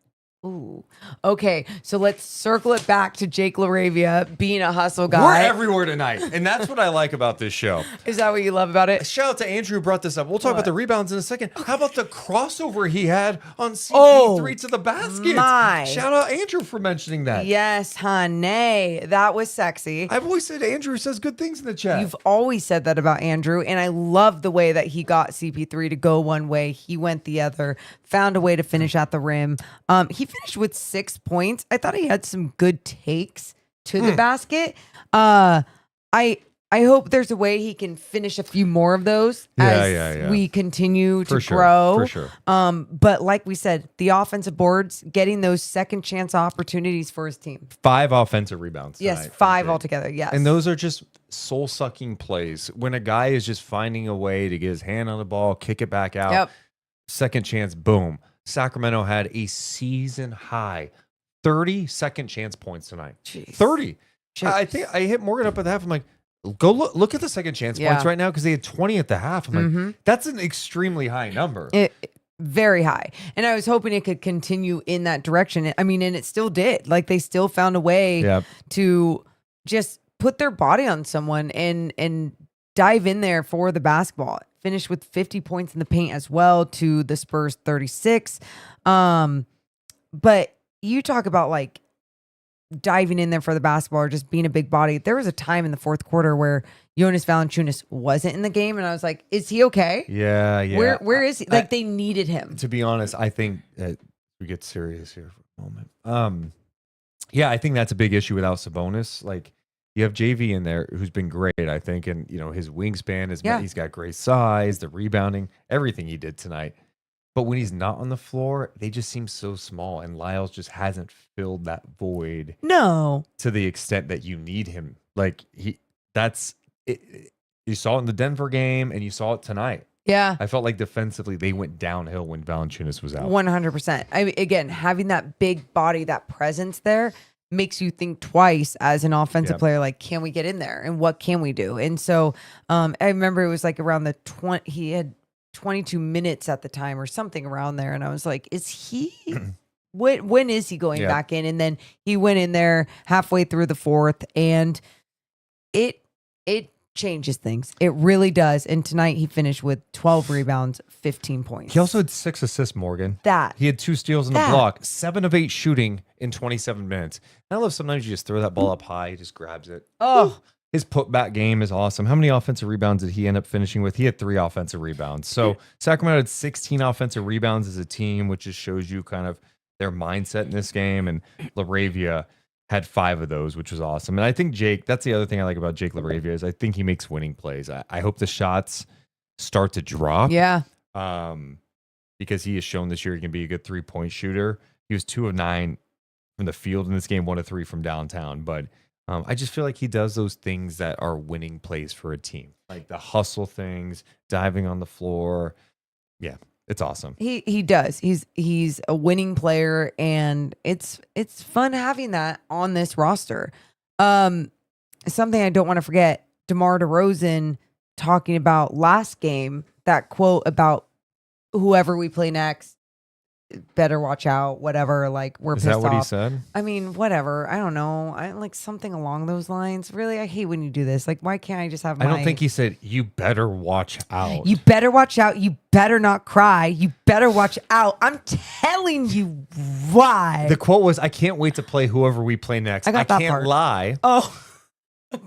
Speaker 4: Ooh. Okay, so let's circle it back to Jake LaRavia being a hustle guy.
Speaker 3: We're everywhere tonight, and that's what I like about this show.
Speaker 4: Is that what you love about it?
Speaker 3: Shout out to Andrew who brought this up. We'll talk about the rebounds in a second. How about the crossover he had on CP3 to the basket?
Speaker 4: My.
Speaker 3: Shout out Andrew for mentioning that.
Speaker 4: Yes, honey. That was sexy.
Speaker 3: I've always said Andrew says good things in the chat.
Speaker 4: You've always said that about Andrew, and I love the way that he got CP3 to go one way. He went the other, found a way to finish at the rim. He finished with 6 points. I thought he had some good takes to the basket. I hope there's a way he can finish a few more of those as we continue to grow.
Speaker 3: For sure.
Speaker 4: But like we said, the offensive boards, getting those second chance opportunities for his team.
Speaker 3: 5 offensive rebounds tonight.
Speaker 4: Yes, 5 altogether. Yes.
Speaker 3: And those are just soul-sucking plays. When a guy is just finding a way to get his hand on the ball, kick it back out, second chance, boom. Sacramento had a season high 30 second chance points tonight.
Speaker 4: Jeez.
Speaker 3: 30.
Speaker 4: Jeez.
Speaker 3: I think I hit Morgan up at the half. I'm like, go look at the second chance points right now because they had 20 at the half. I'm like, that's an extremely high number.
Speaker 4: Very high. And I was hoping it could continue in that direction. I mean, and it still did. Like they still found a way to just put their body on someone and dive in there for the basketball. Finished with 50 points in the paint as well to the Spurs 36. But you talk about like diving in there for the basketball or just being a big body. There was a time in the fourth quarter where Jonas Valanciunas wasn't in the game, and I was like, "Is he okay?
Speaker 3: Yeah.
Speaker 4: Where is he? Like they needed him."
Speaker 3: To be honest, I think we get serious here for a moment. Yeah, I think that's a big issue without Sabonis. Like you have JV in there who's been great, I think, and his wingspan is he's got great size, the rebounding, everything he did tonight. But when he's not on the floor, they just seem so small, and Lyles just hasn't filled that void.
Speaker 4: No,
Speaker 3: to the extent that you need him. Like that's it. You saw it in the Denver game, and you saw it tonight.
Speaker 4: Yeah,
Speaker 3: I felt like defensively they went downhill when Valanciunas was out.
Speaker 4: 100%. Again, having that big body, that presence there makes you think twice as an offensive player. Like, can we get in there, and what can we do? And so, I remember it was like around the 20. He had 22 minutes at the time or something around there. And I was like, is he, when is he going back in? And then he went in there halfway through the fourth and it changes things. It really does. And tonight he finished with 12 rebounds, 15 points.
Speaker 3: He also had 6 assists, Morgan.
Speaker 4: He
Speaker 3: had 2 steals in the block, 7 of 8 shooting in 27 minutes. And I love sometimes you just throw that ball up high, he just grabs it.
Speaker 4: Oh,
Speaker 3: his putback game is awesome. How many offensive rebounds did he end up finishing with? He had 3 offensive rebounds. So Sacramento had 16 offensive rebounds as a team, which just shows you kind of their mindset in this game. And LaRavia had 5 of those, which was awesome. And I think Jake, that's the other thing I like about Jake LaRavia is I think he makes winning plays. I hope the shots start to drop.
Speaker 4: Yeah.
Speaker 3: Because he has shown this year he can be a good 3-point shooter. He was 2 of 9 from the field in this game, 1 of 3 from downtown. But I just feel like he does those things that are winning plays for a team, like the hustle things, diving on the floor. Yeah, it's awesome.
Speaker 4: He does. He's a winning player, and it's fun having that on this roster. Something I don't want to forget: DeMar DeRozan talking about last game, that quote about whoever we play next, better watch out, whatever, like we're pissed off.
Speaker 3: Is that what he said?
Speaker 4: I mean, whatever. I don't know. I like something along those lines. Really, I hate when you do this. Like, why can't I just have
Speaker 3: I don't think he said, you better watch out.
Speaker 4: You better watch out. You better not cry. You better watch out. I'm telling you why.
Speaker 3: The quote was, I can't wait to play whoever we play next. I can't lie.
Speaker 4: Oh.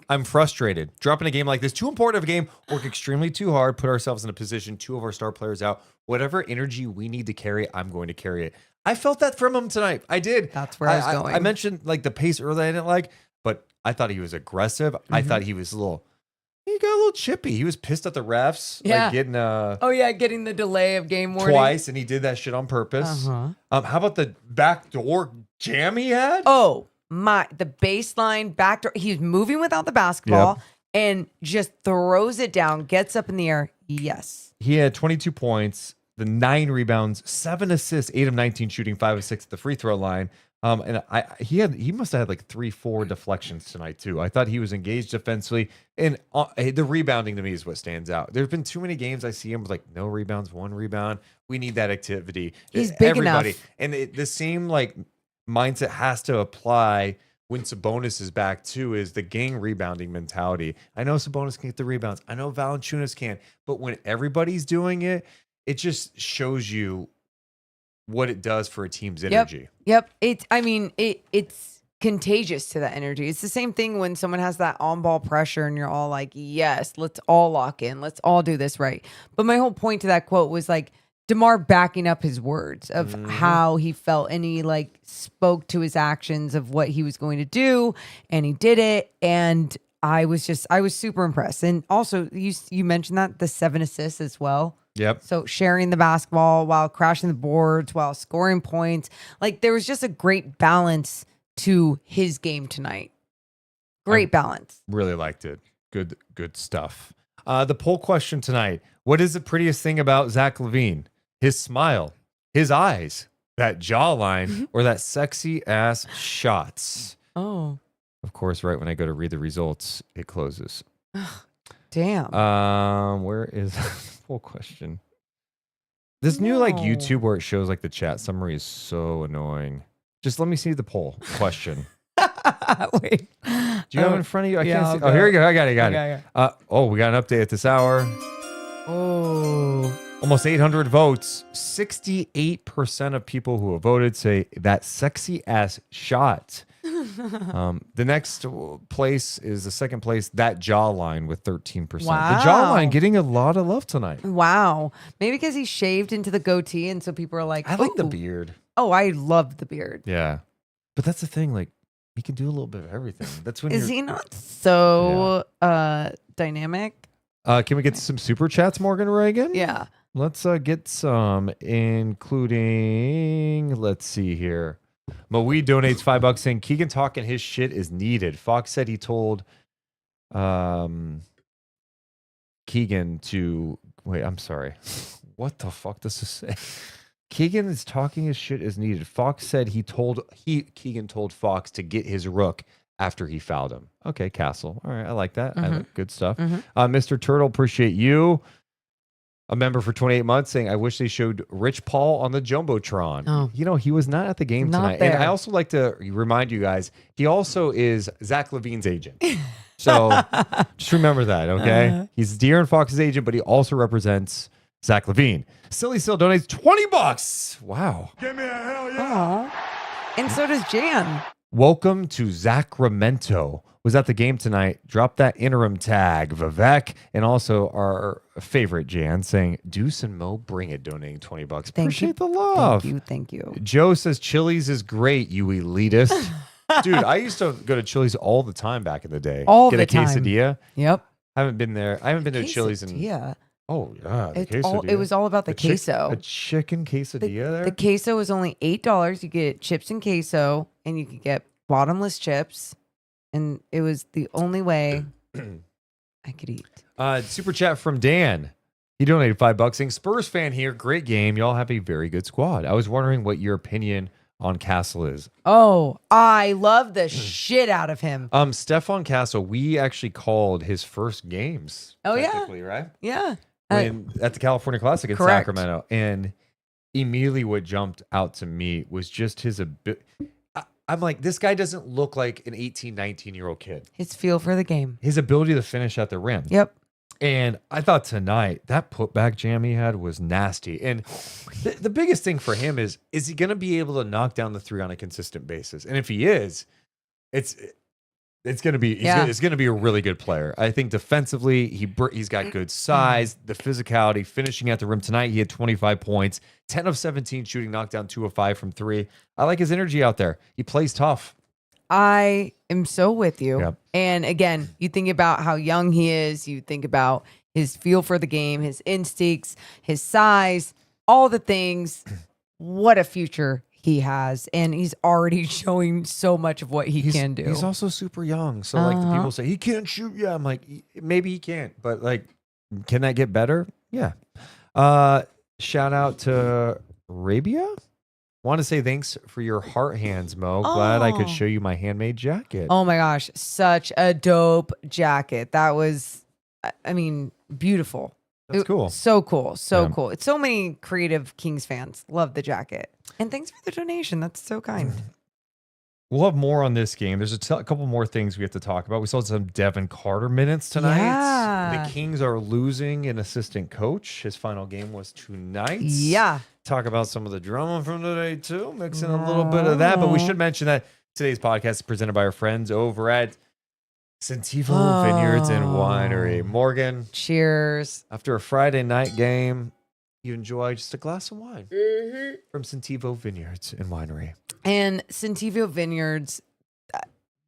Speaker 3: I'm frustrated. Dropping a game like this, too important of a game, work extremely too hard, put ourselves in a position, 2 of our star players out. Whatever energy we need to carry, I'm going to carry it. I felt that from him tonight. I did.
Speaker 4: That's where I was going.
Speaker 3: I mentioned like the pace earlier I didn't like, but I thought he was aggressive. I thought he got a little chippy. He was pissed at the refs.
Speaker 4: Yeah.
Speaker 3: Like
Speaker 4: getting the delay of game warning.
Speaker 3: Twice, and he did that shit on purpose. How about the backdoor jam he had?
Speaker 4: Oh, the baseline backdoor. He's moving without the basketball and just throws it down, gets up in the air. Yes.
Speaker 3: He had 22 points, the 9 rebounds, 7 assists, 8 of 19 shooting, 5 of 6 at the free throw line. And he must have had like 3-4 deflections tonight too. I thought he was engaged defensively, and the rebounding to me is what stands out. There's been too many games I see him with like no rebounds, 1 rebound. We need that activity.
Speaker 4: He's big enough.
Speaker 3: And the same like mindset has to apply when Sabonis is back too. Is the gang rebounding mentality? I know Sabonis can get the rebounds. I know Valanciunas can, but when everybody's doing it, it just shows you what it does for a team's energy.
Speaker 4: Yep. It's contagious to that energy. It's the same thing when someone has that on-ball pressure and you're all like, yes, let's all lock in. Let's all do this right. But my whole point to that quote was like DeMar backing up his words of how he felt, and he like spoke to his actions of what he was going to do, and he did it. And I was super impressed. And also you mentioned that the 7 assists as well.
Speaker 3: Yep.
Speaker 4: So sharing the basketball while crashing the boards, while scoring points. Like there was just a great balance to his game tonight. Great balance.
Speaker 3: Really liked it. Good stuff. The poll question tonight. What is the prettiest thing about Zach LaVine? His smile, his eyes, that jawline, or that sexy ass shots?
Speaker 4: Oh.
Speaker 3: Of course, right when I go to read the results, it closes.
Speaker 4: Damn.
Speaker 3: Where is the poll question? This new like YouTube where it shows like the chat summary is so annoying. Just let me see the poll question.
Speaker 4: Wait.
Speaker 3: Do you have it in front of you? I
Speaker 4: Yeah,
Speaker 3: can't see.
Speaker 4: I'll
Speaker 3: Oh, here
Speaker 4: go.
Speaker 3: we go. I got it.
Speaker 4: Okay.
Speaker 3: We got an update at this hour.
Speaker 4: Oh.
Speaker 3: Almost 800 votes. 68% of people who have voted say that sexy ass shot. The next place is the second place, that jawline with 13%.
Speaker 4: Wow.
Speaker 3: The jawline getting a lot of love tonight.
Speaker 4: Wow. Maybe because he shaved into the goatee, and so people are like,
Speaker 3: I like the
Speaker 4: "Ooh."
Speaker 3: beard.
Speaker 4: Oh, I love the beard.
Speaker 3: Yeah. But that's the thing. Like, he can do a little bit of everything. That's when
Speaker 4: Is he not so dynamic?
Speaker 3: Can we get some super chats, Morgan Reagan?
Speaker 4: Yeah.
Speaker 3: Let's get some, including, let's see here. Moe donates $5 saying Keegan talking his shit is needed. Fox said he told Keegan to wait. I'm sorry. What the fuck does this say? Keegan is talking his shit is needed. Fox said Keegan told Fox to get his rook after he fouled him. Okay, Castle. All right, I like that. I like good stuff. Mr. Turtle, appreciate you. A member for 28 months saying, I wish they showed Rich Paul on the Jumbotron.
Speaker 4: Oh.
Speaker 3: You know, he was not at the game
Speaker 4: Not
Speaker 3: tonight.
Speaker 4: there.
Speaker 3: And I also like to remind you guys, he also is Zach LaVine's agent. So just remember that, okay? He's De'Aaron Fox's agent, but he also represents Zach LaVine. Silly Still donates $20. Wow.
Speaker 2: Give me a hell yeah.
Speaker 4: Aw. And so does Jan.
Speaker 3: Welcome to Sacramento. Was at the game tonight. Drop that interim tag, Vivek, and also our favorite Jan saying, Deuce and Mo, bring it, donating $20. Appreciate the love.
Speaker 4: Thank you.
Speaker 3: Joe says Chili's is great, you elitist. Dude, I used to go to Chili's all the time back in the day. Get a quesadilla.
Speaker 4: Yep.
Speaker 3: I haven't been there. I haven't been to Chili's in.
Speaker 4: Yeah.
Speaker 3: Oh yeah, the quesadilla.
Speaker 4: It was all about the queso.
Speaker 3: A chicken quesadilla there.
Speaker 4: The queso was only $8. You get chips and queso, and you could get bottomless chips. And it was the only way I could eat.
Speaker 3: Super chat from Dan. He donated $5 saying, Spurs fan here. Great game. Y'all have a very good squad. I was wondering what your opinion on Castle is.
Speaker 4: Oh, I love the shit out of him.
Speaker 3: Stefan Castle, we actually called his first games.
Speaker 4: Oh, yeah.
Speaker 3: technically, right?
Speaker 4: Yeah.
Speaker 3: At the California Classic in
Speaker 4: Correct.
Speaker 3: Sacramento. And immediately what jumped out to me was just his ability. I'm like, this guy doesn't look like an 18, 19-year-old kid.
Speaker 4: His feel for the game.
Speaker 3: His ability to finish at the rim.
Speaker 4: Yep.
Speaker 3: And I thought tonight, that putback jam he had was nasty. And the biggest thing for him is he going to be able to knock down the three on a consistent basis? And if he is, it's going to be it's going to be a really good player. I think defensively, he's got good size, the physicality, finishing at the rim tonight. He had 25 points, 10 of 17 shooting, knocked down 2 of 5 from 3. I like his energy out there. He plays tough.
Speaker 4: I am so with you.
Speaker 3: Yep.
Speaker 4: And again, you think about how young he is. You think about his feel for the game, his instincts, his size, all the things. What a future he has. And he's already showing so much of what he can do.
Speaker 3: He's also super young. So like the people say, he can't shoot. Yeah, I'm like, maybe he can't. But like, can that get better? Yeah. Shout out to Arabia. Want to say thanks for your heart hands, Mo. Glad I could
Speaker 4: Oh.
Speaker 3: show you my handmade jacket.
Speaker 4: Oh my gosh, such a dope jacket. That was, I mean, beautiful.
Speaker 3: That's cool.
Speaker 4: So cool. So
Speaker 3: Yeah.
Speaker 4: cool. It's so many creative Kings fans. Love the jacket. And thanks for the donation. That's so kind.
Speaker 3: We'll have more on this game. There's a couple more things we have to talk about. We saw some Devin Carter minutes tonight.
Speaker 4: Yeah.
Speaker 3: The Kings are losing an assistant coach. His final game was tonight.
Speaker 4: Yeah.
Speaker 3: Talk about some of the drama from today, too. Mixing a little bit of that. But we should mention that today's podcast is presented by our friends over at Sentivo Vineyards and Winery. Morgan,
Speaker 4: Cheers.
Speaker 3: after a Friday night game, you enjoy just a glass of wine from Sentivo Vineyards and Winery.
Speaker 4: And Sentivo Vineyards,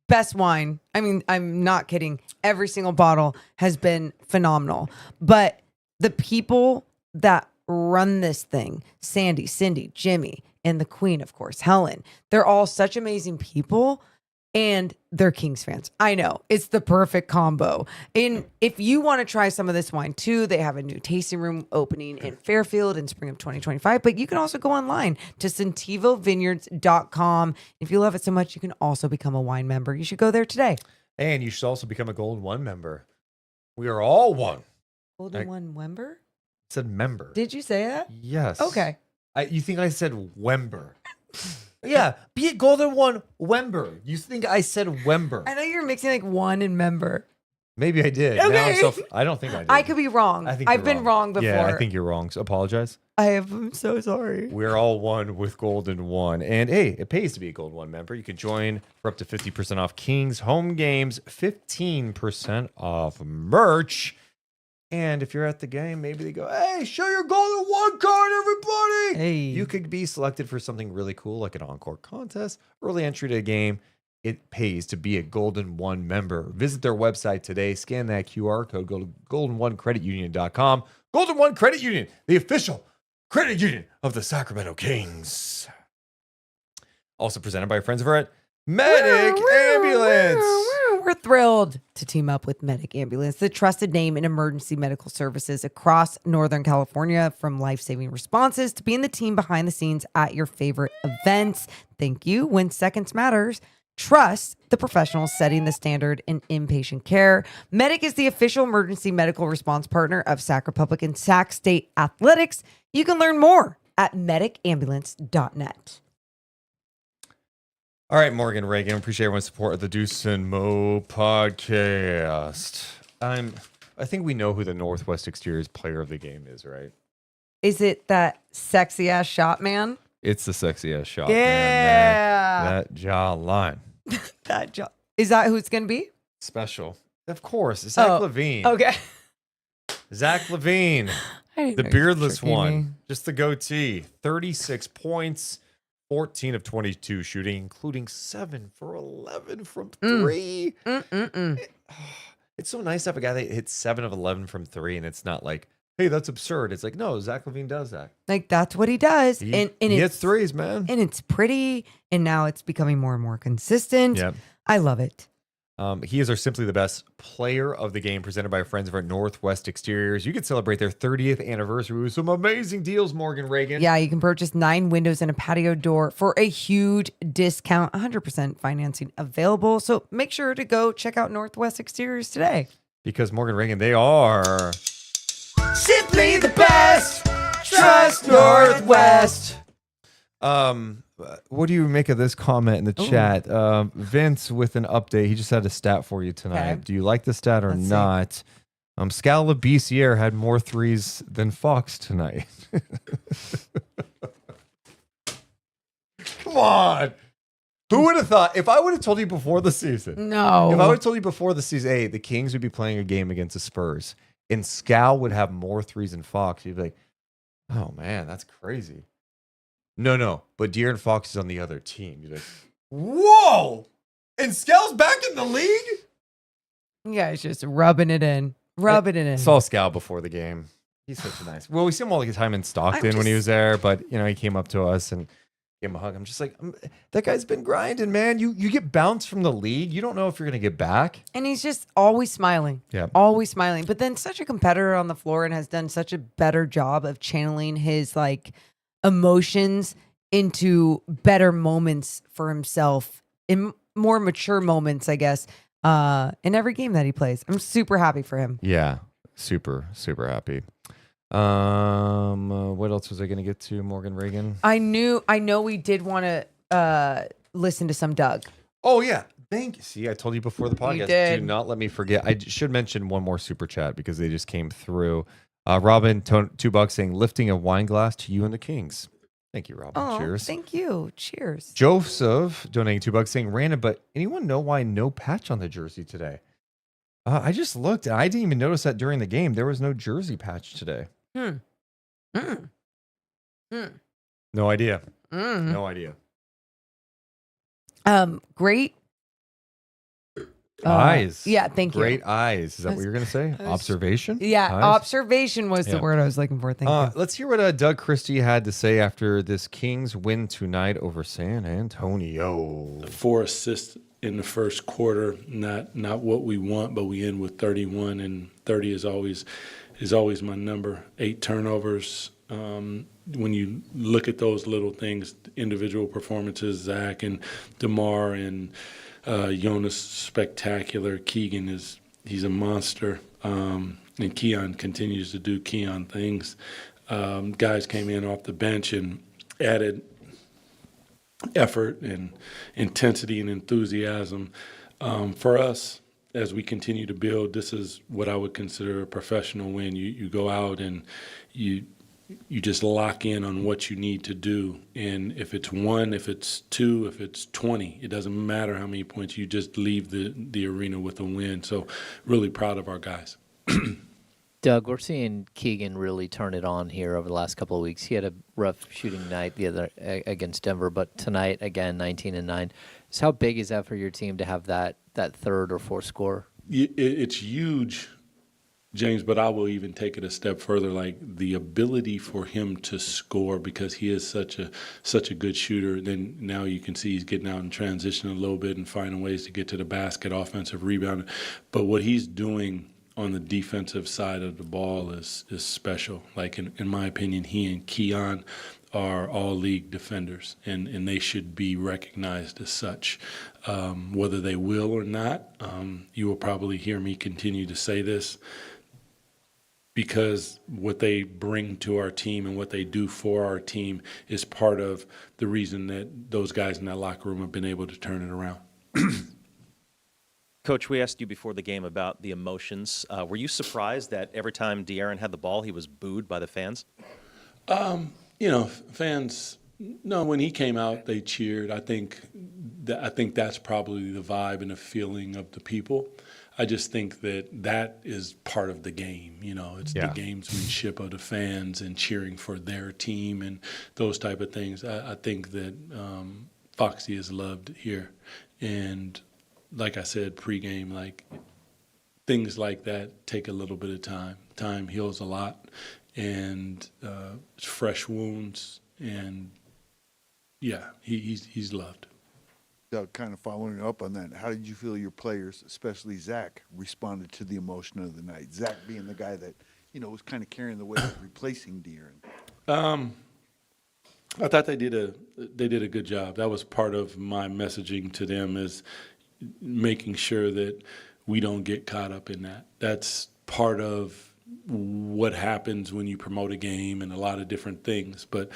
Speaker 4: best wine. I mean, I'm not kidding. Every single bottle has been phenomenal. But the people that run this thing, Sandy, Cindy, Jimmy, and the queen, of course, Helen, they're all such amazing people. And they're Kings fans. I know. It's the perfect combo. And if you want to try some of this wine too, they have a new tasting room opening in Fairfield in spring of 2025. But you can also go online to sentivovineyards.com. If you love it so much, you can also become a wine member. You should go there today.
Speaker 3: And you should also become a Gold One member. We are all one.
Speaker 4: Golden One member?
Speaker 3: It said member.
Speaker 4: Did you say that?
Speaker 3: Yes.
Speaker 4: Okay.
Speaker 3: You think I said Wember? Yeah, be a Golden One Wember. You think I said Wember?
Speaker 4: I know you're mixing like one and member.
Speaker 3: Maybe I did. Now
Speaker 4: Okay.
Speaker 3: I don't think I did.
Speaker 4: I could be wrong.
Speaker 3: I think
Speaker 4: I've
Speaker 3: you're
Speaker 4: been wrong before.
Speaker 3: Yeah, I think you're wrong. So apologize.
Speaker 4: I'm so sorry.
Speaker 3: We're all one with Golden One. And hey, it pays to be a Gold One member. You can join for up to 50% off Kings home games, 15% off merch. And if you're at the game, maybe they go, hey, show your Golden One card, everybody.
Speaker 4: Hey.
Speaker 3: You could be selected for something really cool, like an encore contest, early entry to a game. It pays to be a Golden One member. Visit their website today. Scan that QR code. Go to goldenonecreditunion.com. Golden One Credit Union, the official credit union of the Sacramento Kings. Also presented by our friends over at Medic Ambulance.
Speaker 4: We're thrilled to team up with Medic Ambulance, the trusted name in emergency medical services across Northern California, from life-saving responses to being the team behind the scenes at your favorite events. Thank you. When seconds matters, trust the professionals setting the standard in inpatient care. Medic is the official emergency medical response partner of Sac Republic and Sac State Athletics. You can learn more at medicambulance.net.
Speaker 3: All right, Morgan Reagan. Appreciate everyone's support of the Deuce and Mo podcast. I think we know who the Northwest Exteriors player of the game is, right?
Speaker 4: Is it that sexy ass shot man?
Speaker 3: It's the sexy ass shot.
Speaker 4: Yeah.
Speaker 3: Man. That jaw line.
Speaker 4: That job. Is that who it's going to be?
Speaker 3: Special. Of course. Zach LaVine.
Speaker 4: Okay.
Speaker 3: Zach LaVine.
Speaker 4: I didn't
Speaker 3: The
Speaker 4: know you were
Speaker 3: beardless
Speaker 4: tricking
Speaker 3: one.
Speaker 4: me.
Speaker 3: Just the goatee. 36 points. 14 of 22 shooting, including 7 for 11 from 3. It's so nice to have a guy that hits 7 of 11 from 3, and it's not like, hey, that's absurd. It's like, no, Zach LaVine does that.
Speaker 4: Like, that's what he does.
Speaker 3: He
Speaker 4: and
Speaker 3: hits
Speaker 4: it's
Speaker 3: threes, man.
Speaker 4: And it's pretty. And now it's becoming more and more consistent.
Speaker 3: Yep.
Speaker 4: I love it.
Speaker 3: He is our Simply the Best player of the game, presented by our friends over at Northwest Exteriors. You can celebrate their 30th anniversary with some amazing deals, Morgan Reagan.
Speaker 4: Yeah, you can purchase 9 windows and a patio door for a huge discount. 100% financing available. So make sure to go check out Northwest Exteriors today.
Speaker 3: Because Morgan Reagan, they are Simply the Best. Trust Northwest. What do you make of this comment in the chat? Vince with an update. He just had a stat for you tonight.
Speaker 4: Okay.
Speaker 3: Do you like the stat or
Speaker 4: Let's see.
Speaker 3: not? Scala BCR had more threes than Fox tonight. Come on. Who would have thought? If I would have told you before the season,
Speaker 4: No.
Speaker 3: if I would have told you before the season, hey, the Kings would be playing a game against the Spurs and Scal would have more threes than Fox, you'd be like, oh man, that's crazy. No, but De'Aaron Fox is on the other team. You're like, whoa! And Scal's back in the league?
Speaker 4: You guys just rubbing it in. Rubbing it in.
Speaker 3: Saw Scal before the game. He's such a nice. Well, we see him all the time in Stockton when he was there, but he came up to us and gave him a hug. I'm just like, that guy's been grinding, man. You get bounced from the league. You don't know if you're gonna get back.
Speaker 4: And he's just always smiling.
Speaker 3: Yeah.
Speaker 4: Always smiling. But then such a competitor on the floor and has done such a better job of channeling his like emotions into better moments for himself, in more mature moments, I guess, in every game that he plays. I'm super happy for him.
Speaker 3: Yeah, super, super happy. What else was I going to get to, Morgan Reagan?
Speaker 4: I know we did want to listen to some Doug.
Speaker 3: Oh, yeah. Thank you. See, I told you before the podcast.
Speaker 4: did.
Speaker 3: Do not let me forget. I should mention one more super chat because they just came through. Robin, $2 saying, lifting a wine glass to you and the Kings. Thank you, Robin.
Speaker 4: Oh,
Speaker 3: Cheers.
Speaker 4: thank you. Cheers.
Speaker 3: Joseph donating $2 saying, random, but anyone know why no patch on the jersey today? I just looked and I didn't even notice that during the game. There was no jersey patch today. No idea. No idea.
Speaker 4: Great.
Speaker 3: Eyes.
Speaker 4: Yeah, thank you.
Speaker 3: Great eyes. Is that what you're going to say? Observation?
Speaker 4: Yeah,
Speaker 3: Eyes?
Speaker 4: observation was the
Speaker 3: Yeah.
Speaker 4: word I was looking for. Thank you.
Speaker 3: Let's hear what Doug Christie had to say after this Kings win tonight over San Antonio.
Speaker 5: 4 assists in the first quarter, not what we want, but we end with 31, and 30 is always my number. 8 turnovers. When you look at those little things, individual performances, Zach and DeMar and Jonas, spectacular. Keegan he's a monster, and Keon continues to do Keon things. Guys came in off the bench and added effort and intensity and enthusiasm for us as we continue to build. This is what I would consider a professional win. You go out and you just lock in on what you need to do. And if it's 1, if it's 2, if it's 20, it doesn't matter how many points, you just leave the arena with a win. So really proud of our guys.
Speaker 6: Doug, we're seeing Keegan really turn it on here over the last couple of weeks. He had a rough shooting night the other against Denver, but tonight, again, 19 and 9. So how big is that for your team to have that third or fourth score?
Speaker 5: It's huge, James, but I will even take it a step further. Like the ability for him to score, because he is such a good shooter. Then now you can see he's getting out in transition a little bit and finding ways to get to the basket, offensive rebound. But what he's doing on the defensive side of the ball is special. Like in my opinion, he and Keon are all league defenders, and they should be recognized as such. Whether they will or not, you will probably hear me continue to say this, because what they bring to our team and what they do for our team is part of the reason that those guys in that locker room have been able to turn it around.
Speaker 7: Coach, we asked you before the game about the emotions. Were you surprised that every time De'Aaron had the ball, he was booed by the fans?
Speaker 5: Fans, no, when he came out, they cheered. I think that's probably the vibe and the feeling of the people. I just think that is part of the game. It's the gamesmanship of the fans and cheering for their team and those type of things. I think that Foxy is loved here. And like I said, pregame, like things like that take a little bit of time. Time heals a lot, and fresh wounds, and yeah, he's loved.
Speaker 8: Doug, kind of following up on that, how did you feel your players, especially Zach, responded to the emotion of the night? Zach being the guy that, was kind of carrying the weight of replacing De'Aaron.
Speaker 5: I thought they did a good job. That was part of my messaging to them, is making sure that we don't get caught up in that. That's part of what happens when you promote a game and a lot of different things, but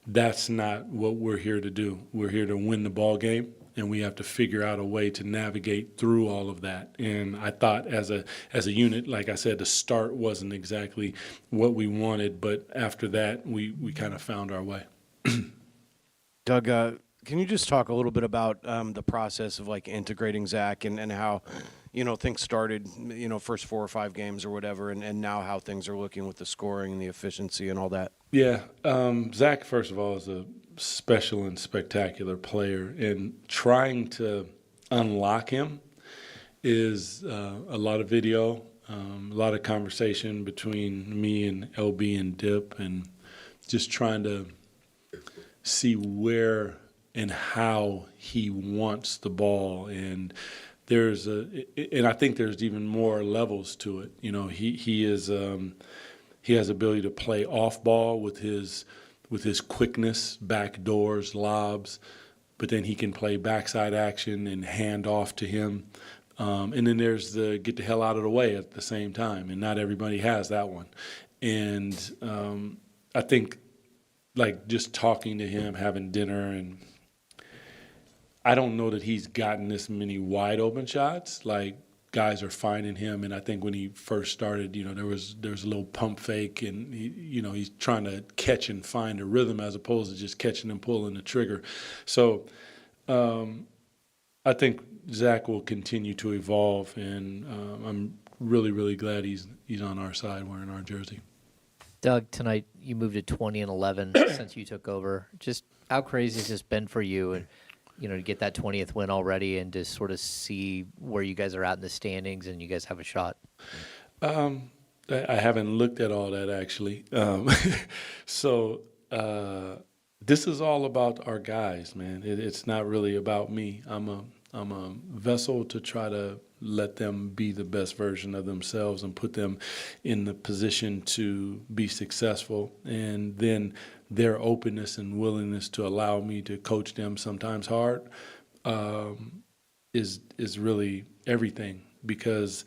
Speaker 5: that's not what we're here to do. We're here to win the ball game, and we have to figure out a way to navigate through all of that. And I thought as a unit, like I said, the start wasn't exactly what we wanted, but after that, we kind of found our way.
Speaker 9: Doug, can you just talk a little bit about the process of like integrating Zach and how, things started, first 4 or 5 games or whatever, and now how things are looking with the scoring and the efficiency and all that?
Speaker 5: Yeah. Zach, first of all, is a special and spectacular player, and trying to unlock him is a lot of video, a lot of conversation between me and LB and Dip, and just trying to see and how he wants the ball. And and I think there's even more levels to it. He has ability to play off ball with his with his quickness, back doors, lobs, but then he can play backside action and hand off to him. And then there's the get the hell out of the way at the same time, and not everybody has that one. And I think, like, just talking to him, having dinner, and I don't know that he's gotten this many wide open shots. Like, guys are finding him, and I think when he first started, there was a little pump fake, and he's trying to catch and find a rhythm as opposed to just catching and pulling the trigger. So I think Zach will continue to evolve, and I'm really, really glad he's on our side wearing our jersey.
Speaker 6: Doug, tonight you moved to 20 and 11 since you took over. Just how crazy has this been for you, and to get that 20th win already, and to sort of see where you guys are at in the standings, and you guys have a shot?
Speaker 5: I haven't looked at all that, actually. So this is all about our guys, man. It's not really about me. I'm a vessel to try to let them be the best version of themselves and put them in the position to be successful. And then their openness and willingness to allow me to coach them, sometimes hard, is really everything, because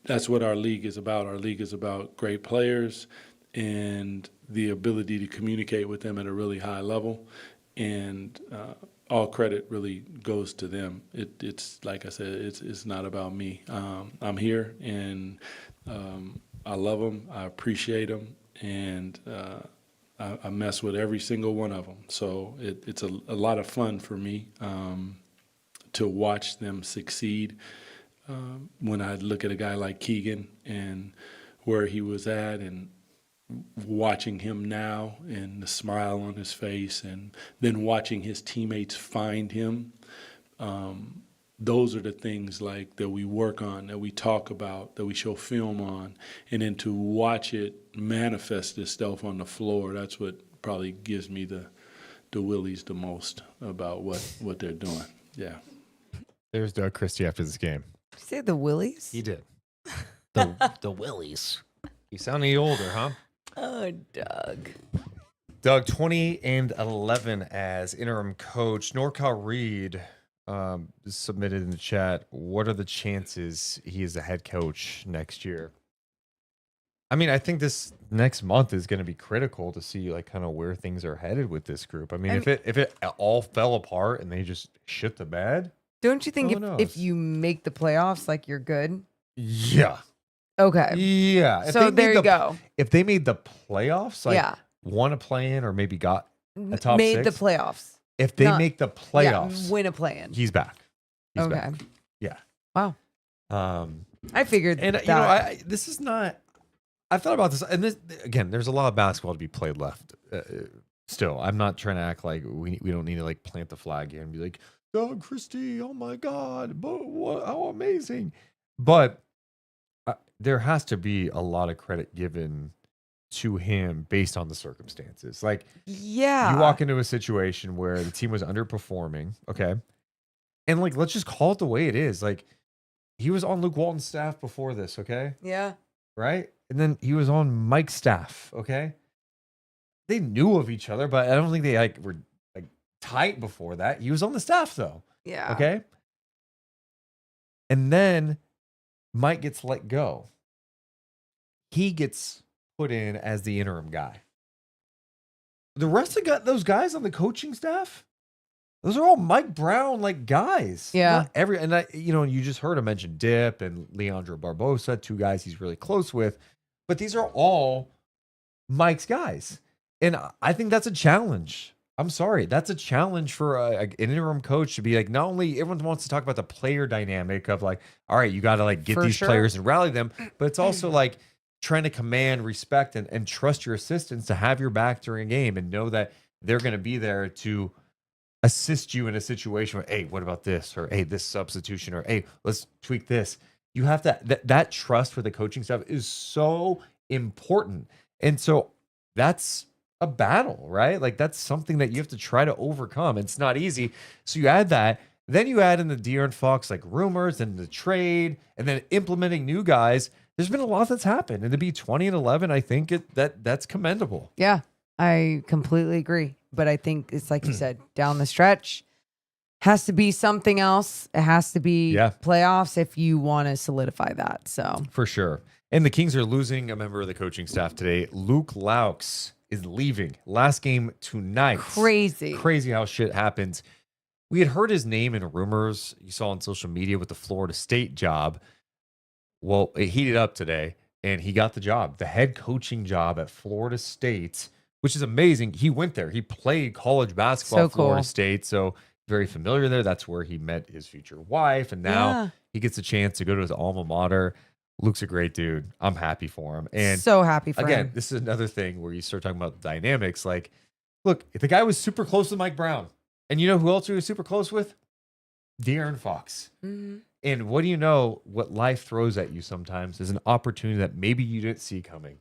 Speaker 5: that's what our league is about. Our league is about great players and the ability to communicate with them at a really high level. And all credit really goes to them. It's like I said, it's not about me. I'm here, and I love them. I appreciate them, and I mess with every single one of them. So it's a lot of fun for me to watch them succeed. When I look at a guy like Keegan and where he was at, and watching him now and the smile on his face, and then watching his teammates find him, those are the things like that we work on, that we talk about, that we show film on, and then to watch it manifest itself on the floor, that's what probably gives me the willies the most about what they're doing. Yeah.
Speaker 3: There's Doug Christie after this game.
Speaker 4: Did you say the Willies?
Speaker 3: He did.
Speaker 6: The Willies.
Speaker 3: You sound any older, huh?
Speaker 4: Oh, Doug.
Speaker 3: Doug, 20 and 11 as interim coach. NorCal Reed submitted in the chat, what are the chances he is a head coach next year? I mean, I think this next month is going to be critical to see like kind of where things are headed with this group. I mean, if it all fell apart and they just shit the bed.
Speaker 4: Don't you think
Speaker 3: who
Speaker 4: if
Speaker 3: knows?
Speaker 4: you make the playoffs, like, you're good?
Speaker 3: Yeah.
Speaker 4: Okay.
Speaker 3: Yeah. If
Speaker 4: So
Speaker 3: they
Speaker 4: there
Speaker 3: made
Speaker 4: you go.
Speaker 3: If they made the playoffs, like
Speaker 4: Yeah.
Speaker 3: won a play-in or maybe got a top
Speaker 4: Made
Speaker 3: six.
Speaker 4: the playoffs.
Speaker 3: If they
Speaker 4: Not-
Speaker 3: make the playoffs,
Speaker 4: Yeah, win a play-in.
Speaker 3: he's back. He's
Speaker 4: Okay.
Speaker 3: back. Yeah.
Speaker 4: Wow.
Speaker 3: Um,
Speaker 4: I figured
Speaker 3: and
Speaker 4: that.
Speaker 3: this is not. I thought about this, and this again. There's a lot of basketball to be played left. Still, I'm not trying to act like we don't need to like plant the flag here and be like, Doug Christie, oh my God, how amazing! But there has to be a lot of credit given to him based on the circumstances. Like,
Speaker 4: Yeah.
Speaker 3: you walk into a situation where the team was underperforming, okay, and like let's just call it the way it is. Like, he was on Luke Walton's staff before this, okay,
Speaker 4: Yeah.
Speaker 3: right? And then he was on Mike's staff, okay. They knew of each other, but I don't think they like were like tight before that. He was on the staff though,
Speaker 4: Yeah.
Speaker 3: okay. And then Mike gets let go. He gets put in as the interim guy. The rest of those guys on the coaching staff, those are all Mike Brown like guys.
Speaker 4: Yeah.
Speaker 3: Not you just heard him mention Dip and Leandro Barbosa, two guys he's really close with, but these are all Mike's guys. And I think that's a challenge. I'm sorry. That's a challenge for an interim coach to be like, not only everyone wants to talk about the player dynamic of like, all right, you got to like get
Speaker 4: For
Speaker 3: these
Speaker 4: sure.
Speaker 3: players and rally them, but it's also like trying to command respect and trust your assistants to have your back during a game and know that they're going to be there to assist you in a situation where, hey, what about this? Or, hey, this substitution, or, hey, let's tweak this. You have to, that trust for the coaching staff is so important. And so that's a battle, right? Like that's something that you have to try to overcome. It's not easy. So you add that, then you add in the De'Aaron Fox like rumors and the trade, and then implementing new guys. There's been a lot that's happened, and to be 20 and 11, I think that's commendable.
Speaker 4: Yeah. I completely agree. But I think it's like you said, down the stretch, has to be something else. It has to be playoffs if you want to solidify that. So
Speaker 3: for sure. And the Kings are losing a member of the coaching staff today. Loucks is leaving. Last game tonight. Crazy how shit happens. We had heard his name in rumors you saw on social media with the Florida State job. Well, it heated up today, and he got the job, the head coaching job at Florida State, which is amazing. He went there. He played college basketball at Florida State, so very familiar there. That's where he met his future wife, and now he gets a chance to go to his alma mater. Luke's a great dude. I'm happy for him. And
Speaker 4: so happy for him.
Speaker 3: Again, this is another thing where you start talking about dynamics. Like, look, if the guy was super close with Mike Brown, and you know who else he was super close with? De'Aaron Fox.
Speaker 4: Mm-hmm.
Speaker 3: And what do you know? What life throws at you sometimes is an opportunity that maybe you didn't see coming.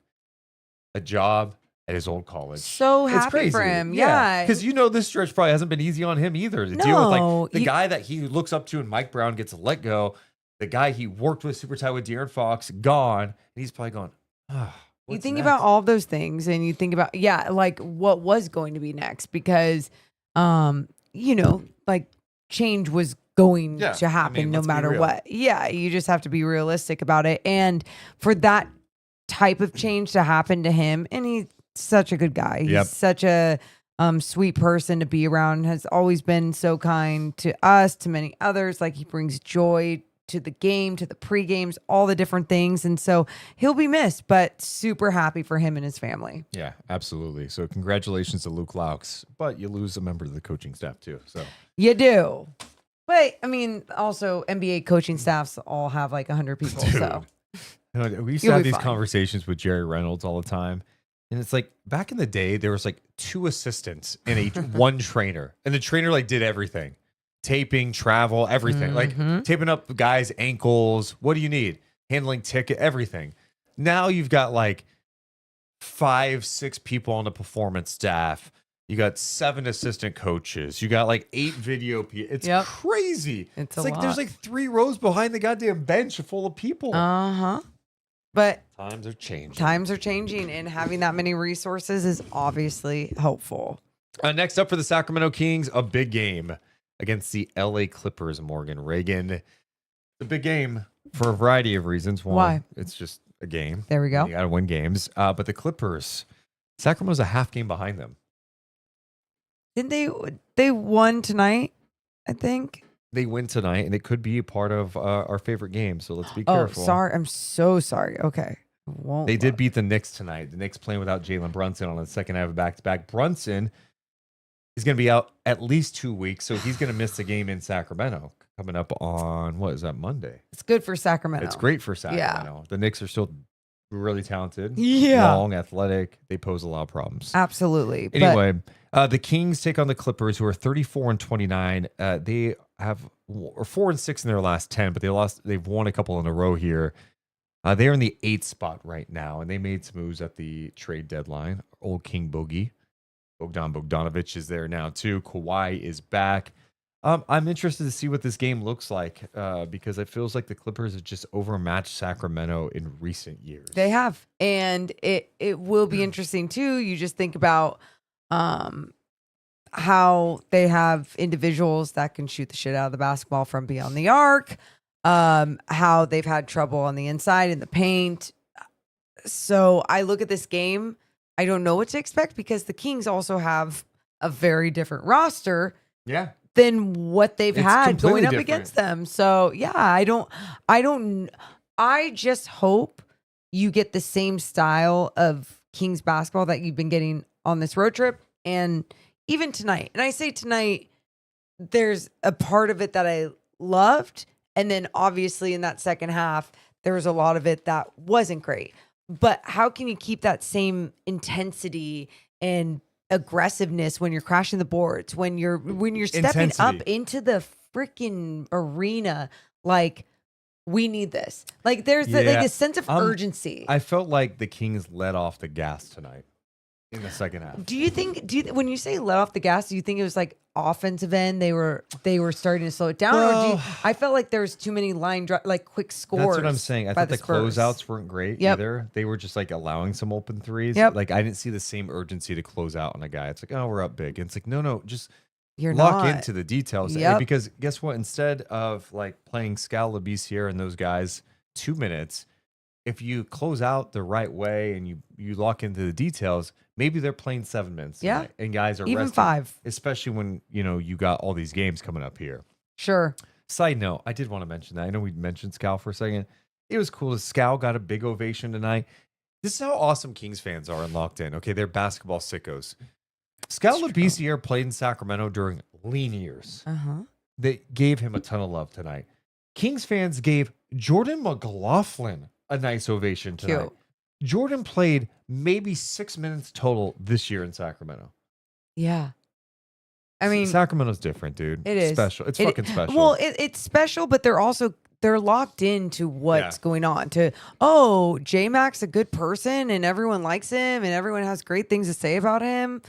Speaker 3: A job at his old college.
Speaker 4: So
Speaker 3: It's
Speaker 4: happy
Speaker 3: crazy.
Speaker 4: for him. Yeah.
Speaker 3: Because you know this stretch probably hasn't been easy on him either. To deal with like the guy that he looks up to and Mike Brown gets let go. The guy he worked with super tight with De'Aaron Fox, gone. And he's probably going,
Speaker 4: you think about all those things and you think about, like what was going to be next because, you know, like change was going to happen no matter what. Yeah. You just have to be realistic about it. And for that type of change to happen to him, and he's such a good guy. He's such a sweet person to be around, has always been so kind to us, to many others. Like he brings joy to the game, to the pre-games, all the different things. And so he'll be missed, but super happy for him and his family.
Speaker 3: Yeah, absolutely. So congratulations to Loucks, but you lose a member of the coaching staff too. So
Speaker 4: you do. But I mean, also NBA coaching staffs all have like 100 people.
Speaker 3: Dude.
Speaker 4: So
Speaker 3: we used to have these conversations with Jerry Reynolds all the time. And it's like back in the day, there was like 2 assistants and one trainer. And the trainer like did everything. Taping, travel, everything. Like taping up guys' ankles. What do you need? Handling ticket, everything. Now you've got like 5-6 people on the performance staff. You got 7 assistant coaches. You got like 8 video people. It's crazy. It's like lot. There's like 3 rows behind the goddamn bench full of people.
Speaker 4: But
Speaker 3: times are changing.
Speaker 4: Times are changing, and having that many resources is obviously helpful.
Speaker 3: Next up for the Sacramento Kings, a big game against the LA Clippers, Morgan Reagan. The big game for a variety of reasons. One,
Speaker 4: why?
Speaker 3: It's just a game.
Speaker 4: There we go.
Speaker 3: You got to win games. But the Clippers, Sacramento's a half game behind them.
Speaker 4: Didn't they won tonight, I think?
Speaker 3: They win tonight, and it could be a part of our favorite game. So let's be careful.
Speaker 4: Oh, sorry. I'm so sorry. Okay.
Speaker 3: They did beat the Knicks tonight. The Knicks playing without Jalen Brunson on the second half of back-to-back. Brunson is going to be out at least 2 weeks, so he's going to miss the game in Sacramento coming up on, what is that, Monday?
Speaker 4: It's good for Sacramento.
Speaker 3: It's great for Sacramento.
Speaker 4: Yeah.
Speaker 3: The Knicks are still really talented.
Speaker 4: Yeah.
Speaker 3: Long, athletic. They pose a lot of problems.
Speaker 4: Absolutely.
Speaker 3: Anyway, the Kings take on the Clippers, who are 34-29. They have 4-6 in their last 10, but they've won a couple in a row here. They're in the 8th spot right now, and they made some moves at the trade deadline. Old King Boogie. Bogdan Bogdanovic is there now too. Kawhi is back. I'm interested to see what this game looks like because it feels like the Clippers have just overmatched Sacramento in recent years.
Speaker 4: They have. And it will be interesting too. You just think about how they have individuals that can shoot the shit out of the basketball from beyond the arc, how they've had trouble on the inside in the paint. So I look at this game, I don't know what to expect because the Kings also have a very different roster than what they've had going up against them. So yeah, I just hope you get the same style of Kings basketball that you've been getting on this road trip and even tonight. And I say tonight, there's a part of it that I loved. And then obviously in that second half, there was a lot of it that wasn't great. But how can you keep that same intensity and aggressiveness when you're crashing the boards, when you're stepping up into the freaking arena? Like, we need this. Like, there's like a sense of urgency.
Speaker 3: I felt like the Kings let off the gas tonight. in the second half.
Speaker 4: Do you think when you say let off the gas, do you think it was like offensive end? They were starting to slow it down, or I felt like there was too many like quick scores.
Speaker 3: That's what I'm saying. I thought the
Speaker 4: Spurs.
Speaker 3: closeouts weren't great either. They were just like allowing some open threes.
Speaker 4: Yep.
Speaker 3: Like I didn't see the same urgency to close out on a guy. It's like, oh, we're up big. And it's like, no, just
Speaker 4: You're
Speaker 3: lock
Speaker 4: not.
Speaker 3: into the details.
Speaker 4: Yep.
Speaker 3: Because guess what? Instead of like playing Scal LaBissiere and those guys 2 minutes, if you close out the right way and you lock into the details, maybe they're playing 7 minutes.
Speaker 4: Yeah.
Speaker 3: Tonight, and guys are
Speaker 4: Even
Speaker 3: resting,
Speaker 4: 5.
Speaker 3: especially when you got all these games coming up here.
Speaker 4: Sure.
Speaker 3: Side note, I did want to mention that. I know we mentioned Scal for a second. It was cool. Scal got a big ovation tonight. This is how awesome Kings fans are and locked in. Okay, they're basketball sickos. Scal LaBissiere played in Sacramento during lean years. They gave him a ton of love tonight. Kings fans gave Jordan McLaughlin a nice ovation tonight.
Speaker 4: Cute.
Speaker 3: Jordan played maybe 6 minutes total this year in Sacramento.
Speaker 4: Yeah. I mean,
Speaker 3: Sacramento's different, dude.
Speaker 4: It is
Speaker 3: special. It's fucking special.
Speaker 4: Well, it's special, but they're locked into what's going on. J-Mac's a good person and everyone likes him and everyone has great things to say about him.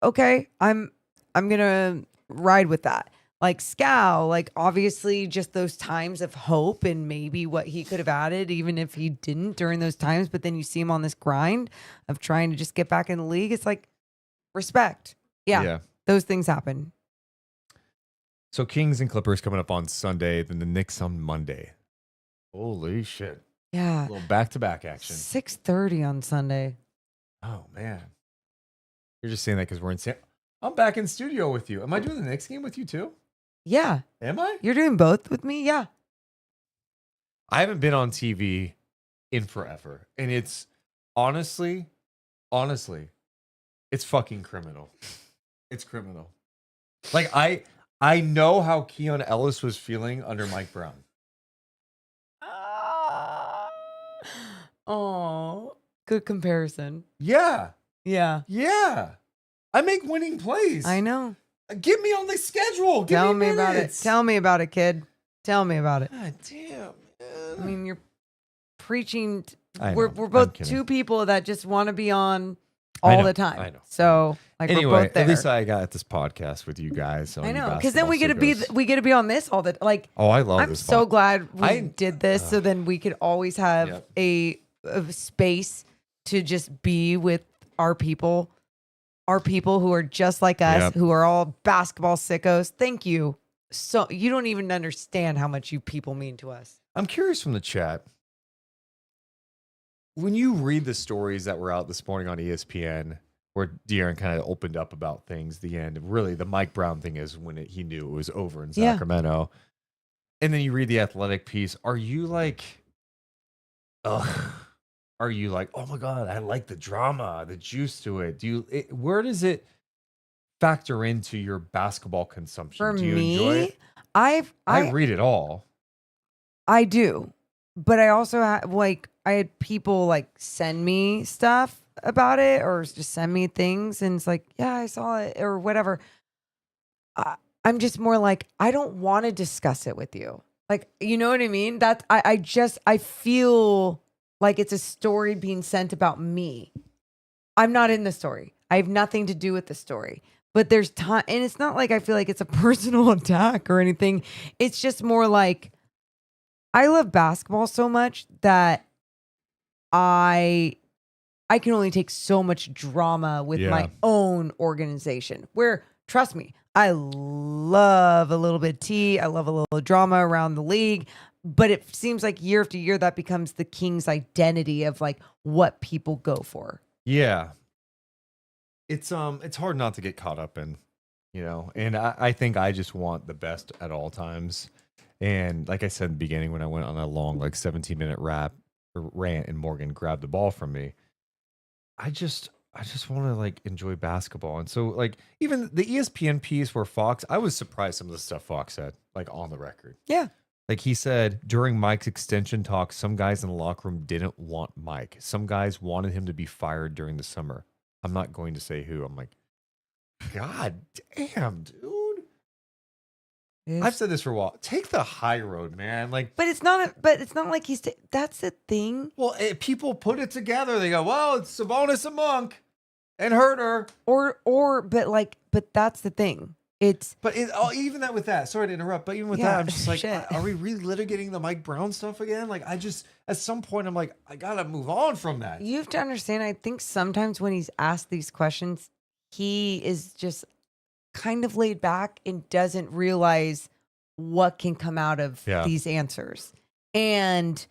Speaker 4: Okay, I'm gonna ride with that. Like Scal, like obviously just those times of hope and maybe what he could have added, even if he didn't during those times. But then you see him on this grind of trying to just get back in the league. It's like respect. Yeah. Those things happen.
Speaker 3: So Kings and Clippers coming up on Sunday, then the Knicks on Monday. Holy shit.
Speaker 4: Yeah.
Speaker 3: A little back-to-back action.
Speaker 4: 6:30 on Sunday.
Speaker 3: Oh, man. You're just saying that because we're in I'm back in studio with you. Am I doing the Knicks game with you too?
Speaker 4: Yeah.
Speaker 3: Am I?
Speaker 4: You're doing both with me? Yeah.
Speaker 3: I haven't been on TV in forever. And it's honestly, it's fucking criminal. It's criminal. Like I know how Keon Ellis was feeling under Mike Brown.
Speaker 4: Oh, good comparison.
Speaker 3: Yeah.
Speaker 4: Yeah.
Speaker 3: Yeah. I make winning plays.
Speaker 4: I know.
Speaker 3: Get me on the schedule.
Speaker 4: Tell me about it. Tell me about it, kid. Tell me about it.
Speaker 3: God damn, man.
Speaker 4: I mean, you're preaching.
Speaker 3: I know.
Speaker 4: We're
Speaker 3: I'm
Speaker 4: both
Speaker 3: kidding.
Speaker 4: two people that just want to be on all the time.
Speaker 3: I know.
Speaker 4: So like we're
Speaker 3: Anyway,
Speaker 4: both there.
Speaker 3: at least I got this podcast with you guys.
Speaker 4: I know, because then we get to be on this all the like.
Speaker 3: Oh, I love
Speaker 4: I'm
Speaker 3: this.
Speaker 4: so
Speaker 3: podcast.
Speaker 4: glad we did this, so then we could always have a space to just be with our people who are just like us, who are all basketball sickos. Thank you. So you don't even understand how much you people mean to us.
Speaker 3: I'm curious from the chat. When you read the stories that were out this morning on ESPN, where De'Aaron kind of opened up about things, the end, really the Mike Brown thing is when he knew it was over in Sacramento. And then you read the Athletic piece. Are you like, are you like, oh my God, I like the drama, the juice to it? Where does it factor into your basketball consumption?
Speaker 4: For
Speaker 3: do you
Speaker 4: me,
Speaker 3: enjoy it? I read it all.
Speaker 4: I do, but I also I had people like send me stuff about it or just send me things, and it's like, yeah, I saw it or whatever. I'm just more like, I don't want to discuss it with you. Like, you know what I mean? That's I feel like it's a story being sent about me. I'm not in the story. I have nothing to do with the story. But there's time, and it's not like I feel like it's a personal attack or anything. It's just more like I love basketball so much that I can only take so much drama with my own organization. Where, trust me, I love a little bit of tea. I love a little drama around the league. But it seems like year after year that becomes the Kings' identity of like what people go for.
Speaker 3: Yeah. It's hard not to get caught up in, and I think I just want the best at all times. And like I said in the beginning, when I went on a long, like 17-minute rant and Morgan grabbed the ball from me, I just want to like enjoy basketball. And so like even the ESPN piece where Fox, I was surprised some of the stuff Fox said, like on the record.
Speaker 4: Yeah.
Speaker 3: Like he said, during Mike's extension talk, some guys in the locker room didn't want Mike. Some guys wanted him to be fired during the summer. I'm not going to say who. I'm like, God damn, dude. I've said this for a while. Take the high road, man. Like,
Speaker 4: but it's not like he's. That's the thing.
Speaker 3: Well, people put it together. They go, well, it's Sabonis and Monk. and hurt her.
Speaker 4: But that's the thing.
Speaker 3: Even that with that, sorry to interrupt, but even with
Speaker 4: Yeah,
Speaker 3: that, I'm just like,
Speaker 4: shit.
Speaker 3: are we really litigating the Mike Brown stuff again? Like, at some point, I'm like, I gotta move on from that.
Speaker 4: You have to understand, I think sometimes when he's asked these questions, he is just kind of laid back and doesn't realize what can come out of these answers. And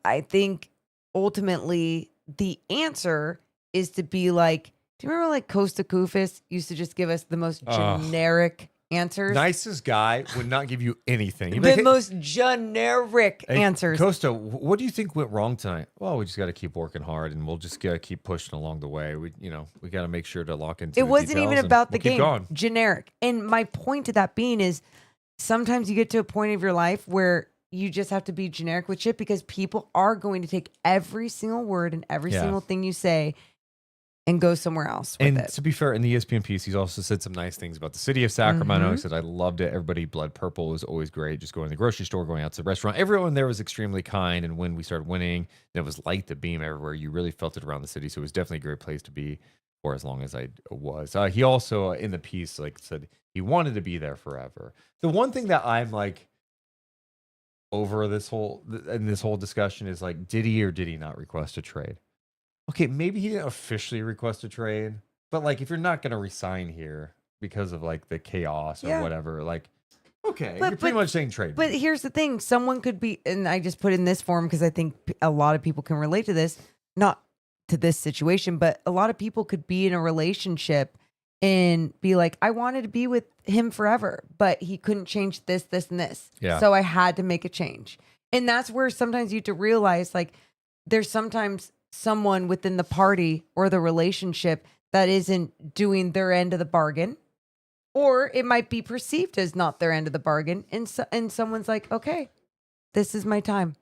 Speaker 4: I think ultimately the answer is to be like, do you remember like Costa Kufis used to just give us the most generic answers?
Speaker 3: Nicest guy would not give you anything. He'd be like,
Speaker 4: The most generic
Speaker 3: hey,
Speaker 4: answers.
Speaker 3: Costa, what do you think went wrong tonight? Well, we just got to keep working hard, and we'll just gotta keep pushing along the way. We got to make sure to lock into.
Speaker 4: It wasn't even about the
Speaker 3: keep
Speaker 4: game.
Speaker 3: going.
Speaker 4: Generic. And my point to that being is sometimes you get to a point of your life where you just have to be generic with shit because people are going to take every single word and every single thing you say and go somewhere else with
Speaker 3: And
Speaker 4: it.
Speaker 3: to be fair, in the ESPN piece, he's also said some nice things about the city of Sacramento. He said, I loved it. Everybody bled purple. It was always great. Just going to the grocery store, going out to the restaurant. Everyone there was extremely kind. And when we started winning, it was light to beam everywhere. You really felt it around the city. So it was definitely a great place to be for as long as I was. He also, in the piece, said he wanted to be there forever. The one thing that I'm over this whole discussion is did he or did he not request a trade? Okay, maybe he didn't officially request a trade, but if you're not going to resign here because of the chaos or whatever, okay, you're pretty much saying trade.
Speaker 4: But here's the thing. Someone could be, and I just put it in this form because I think a lot of people can relate to this, not to this situation, but a lot of people could be in a relationship and be like, I wanted to be with him forever, but he couldn't change this, this, and this.
Speaker 3: Yeah.
Speaker 4: So I had to make a change. And that's where sometimes you have to realize there's sometimes someone within the party or the relationship that isn't doing their end of the bargain, or it might be perceived as not their end of the bargain. And someone's like, okay, this is my time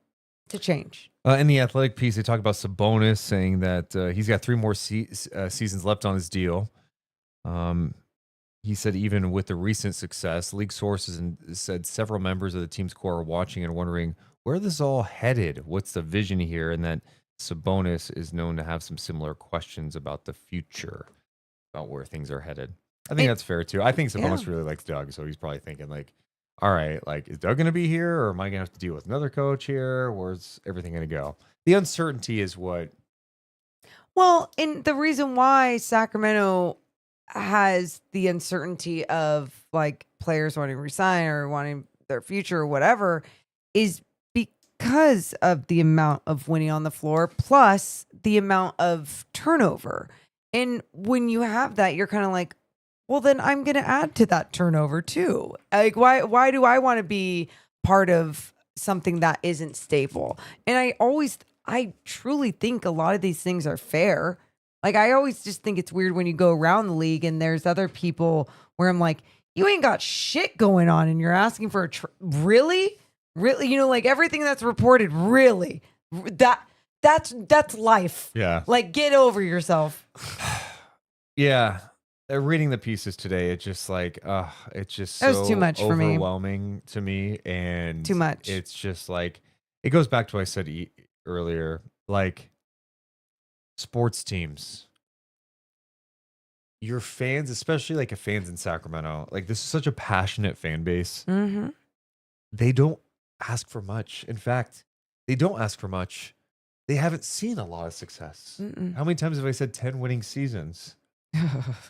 Speaker 4: to change.
Speaker 3: In the Athletic piece, they talk about Sabonis saying that he's got 3 more seasons left on his deal. He said even with the recent success, league sources said several members of the team's core are watching and wondering where this is all headed. What's the vision here? And that Sabonis is known to have some similar questions about the future, about where things are headed. I think that's fair too. I think Sabonis really likes Doug, so he's probably thinking all right, is Doug going to be here, or am I going to have to deal with another coach here? Where's everything going to go? The uncertainty is what.
Speaker 4: Well, and the reason why Sacramento has the uncertainty of players wanting to resign or wanting their future or whatever is because of the amount of winning on the floor plus the amount of turnover. And when you have that, you're kind of well, then I'm going to add to that turnover too. Why do I want to be part of something that isn't stable? And I truly think a lot of these things are fair. I always just think it's weird when you go around the league and there's other people where I'm like, you ain't got shit going on and you're asking for really? Really? Everything that's reported, really? That's life.
Speaker 3: Yeah.
Speaker 4: Get over yourself.
Speaker 3: Yeah. Reading the pieces today, it's just it's just
Speaker 4: That was
Speaker 3: so
Speaker 4: too much for me.
Speaker 3: overwhelming to me. And
Speaker 4: Too much.
Speaker 3: It's just it goes back to what I said earlier, sports teams, your fans, especially fans in Sacramento, this is such a passionate fan base.
Speaker 4: Mm-hmm.
Speaker 3: They don't ask for much. In fact, they don't ask for much. They haven't seen a lot of success.
Speaker 4: Mm-mm.
Speaker 3: How many times have I said 10 winning seasons?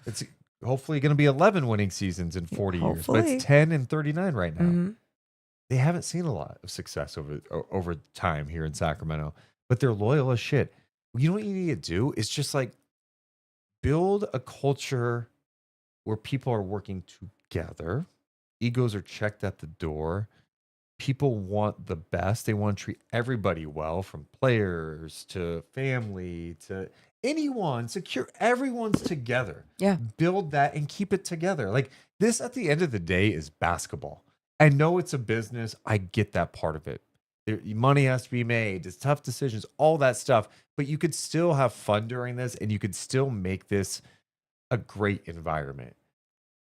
Speaker 3: It's hopefully going to be 11 winning seasons in 40 years, but
Speaker 4: Hopefully.
Speaker 3: it's 10 and 39 right now.
Speaker 4: Mm-hmm.
Speaker 3: They haven't seen a lot of success over time here in Sacramento, but they're loyal as shit. You know what you need to do is just build a culture where people are working together. Egos are checked at the door. People want the best. They want to treat everybody well, from players to family to anyone. Secure. Everyone's together.
Speaker 4: Yeah.
Speaker 3: Build that and keep it together. This at the end of the day is basketball. I know it's a business. I get that part of it. Money has to be made. It's tough decisions, all that stuff. But you could still have fun during this, and you could still make this a great environment.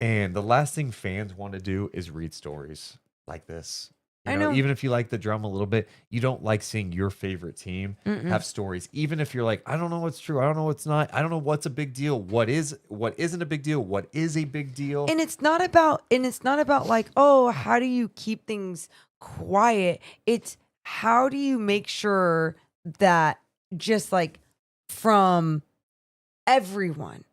Speaker 3: And the last thing fans want to do is read stories like this. You
Speaker 4: I
Speaker 3: know,
Speaker 4: know.
Speaker 3: even if you like the drama a little bit, you don't like seeing your favorite team have stories. Even if you're like, I don't know what's true, I don't know what's not, I don't know what's a big deal, what isn't a big deal, what is a big deal.
Speaker 4: And it's not about like, oh, how do you keep things quiet? It's how do you make sure that just like from everyone,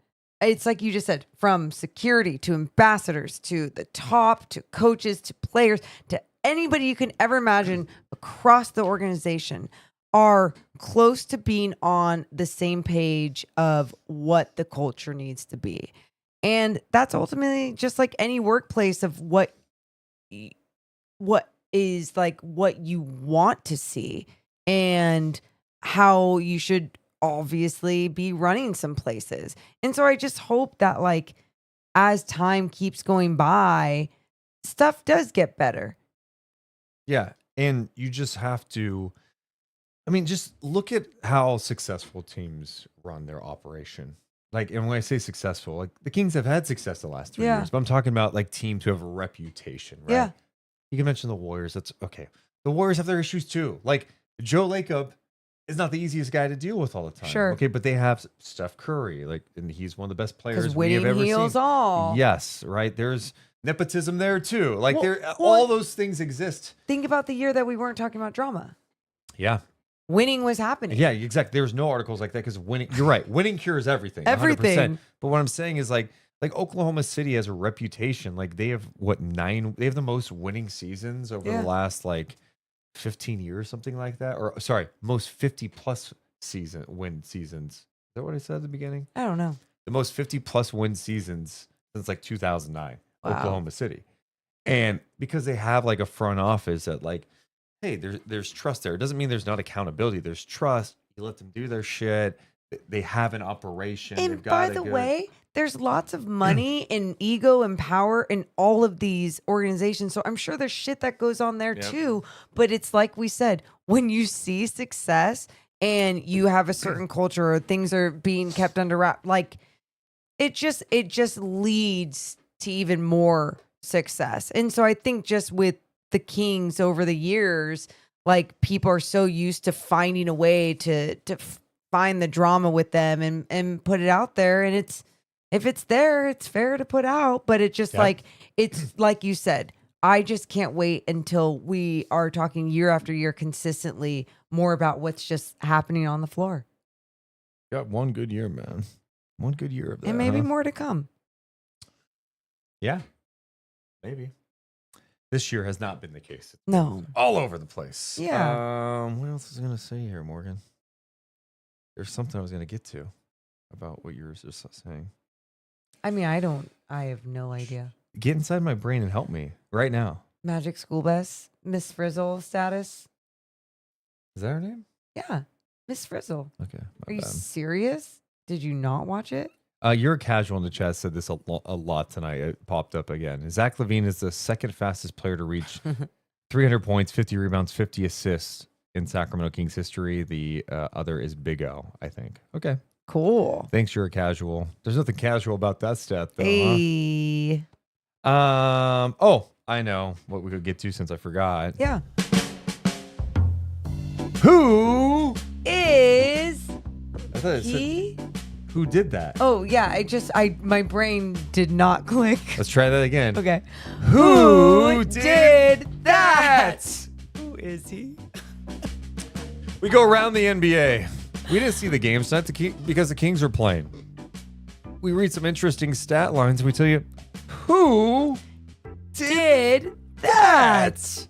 Speaker 4: it's like you just said, from security to ambassadors to the top to coaches to players to anybody you can ever imagine across the organization are close to being on the same page of what the culture needs to be. And that's ultimately just like any workplace of what is like what you want to see and how you should obviously be running some places. And so I just hope that like as time keeps going by, stuff does get better.
Speaker 3: Yeah. And you just have to, I mean, just look at how successful teams run their operation. Like, and when I say successful, like the Kings have had success the last 3 years, but I'm talking about like teams who have a reputation, right? Yeah. You can mention the Warriors. That's okay. The Warriors have their issues too. Like Joe Lacob is not the easiest guy to deal with all the time.
Speaker 4: Sure.
Speaker 3: Okay, but they have Steph Curry, like, and he's one of the best players we
Speaker 4: winning
Speaker 3: have ever
Speaker 4: heals
Speaker 3: seen.
Speaker 4: all.
Speaker 3: Yes, right. There's nepotism there too. Like all those things exist.
Speaker 4: Think about the year that we weren't talking about drama.
Speaker 3: Yeah.
Speaker 4: Winning was happening.
Speaker 3: Yeah, exactly. There's no articles like that because winning. You're right. Winning cures everything.
Speaker 4: Everything.
Speaker 3: 100%. But what I'm saying is like Oklahoma City has a reputation. Like they have They have the most winning seasons over the last like 15 years, something like that. Or sorry, most 50 plus win seasons. Is that what I said at the beginning?
Speaker 4: I don't know.
Speaker 3: The most 50 plus win seasons since like 2009,
Speaker 4: Wow.
Speaker 3: Oklahoma City. And because they have like a front office that like, hey, there's trust there. It doesn't mean there's not accountability. There's trust. You let them do their shit. They have an operation.
Speaker 4: And by the way, there's lots of money and ego and power in all of these organizations. So I'm sure there's shit that goes on there too. But it's like we said, when you see success and you have a certain culture or things are being kept under wrap, like it just leads to even more success. And so I think just with the Kings over the years, like people are so used to finding a way to find the drama with them and put it out there. And if it's there, it's fair to put out. But it's just like, it's like you said, I just can't wait until we are talking year after year consistently more about what's just happening on the floor.
Speaker 3: Got one good year, man. One good year of that.
Speaker 4: And maybe more to come.
Speaker 3: Yeah, maybe. This year has not been the case.
Speaker 4: No.
Speaker 3: All over the place.
Speaker 4: Yeah.
Speaker 3: What else was I going to say here, Morgan? There's something I was going to get to about what you were just saying.
Speaker 4: I mean, I have no idea.
Speaker 3: Get inside my brain and help me right now.
Speaker 4: Magic School Bus, Miss Frizzle status.
Speaker 3: Is that her name?
Speaker 4: Yeah. Miss Frizzle.
Speaker 3: Okay.
Speaker 4: Are you serious? Did you not watch it?
Speaker 3: You're casual in the chat said this a lot tonight. It popped up again. Zach LaVine is the second fastest player to reach 300 points, 50 rebounds, 50 assists in Sacramento Kings history. The other is Big O, I think. Okay.
Speaker 4: Cool.
Speaker 3: Thanks, you're a casual. There's nothing casual about that stat, though.
Speaker 4: Hey.
Speaker 3: Huh? Oh, I know what we could get to since I forgot.
Speaker 4: Yeah.
Speaker 3: Who
Speaker 4: is
Speaker 3: I thought it
Speaker 4: he?
Speaker 3: said, who did that?
Speaker 4: Oh yeah, my brain did not click.
Speaker 3: Let's try that again.
Speaker 4: Okay.
Speaker 3: Who did that?
Speaker 4: Who is he?
Speaker 3: We go around the NBA. We didn't see the games tonight because the Kings were playing. We read some interesting stat lines and we tell you who
Speaker 4: Did that?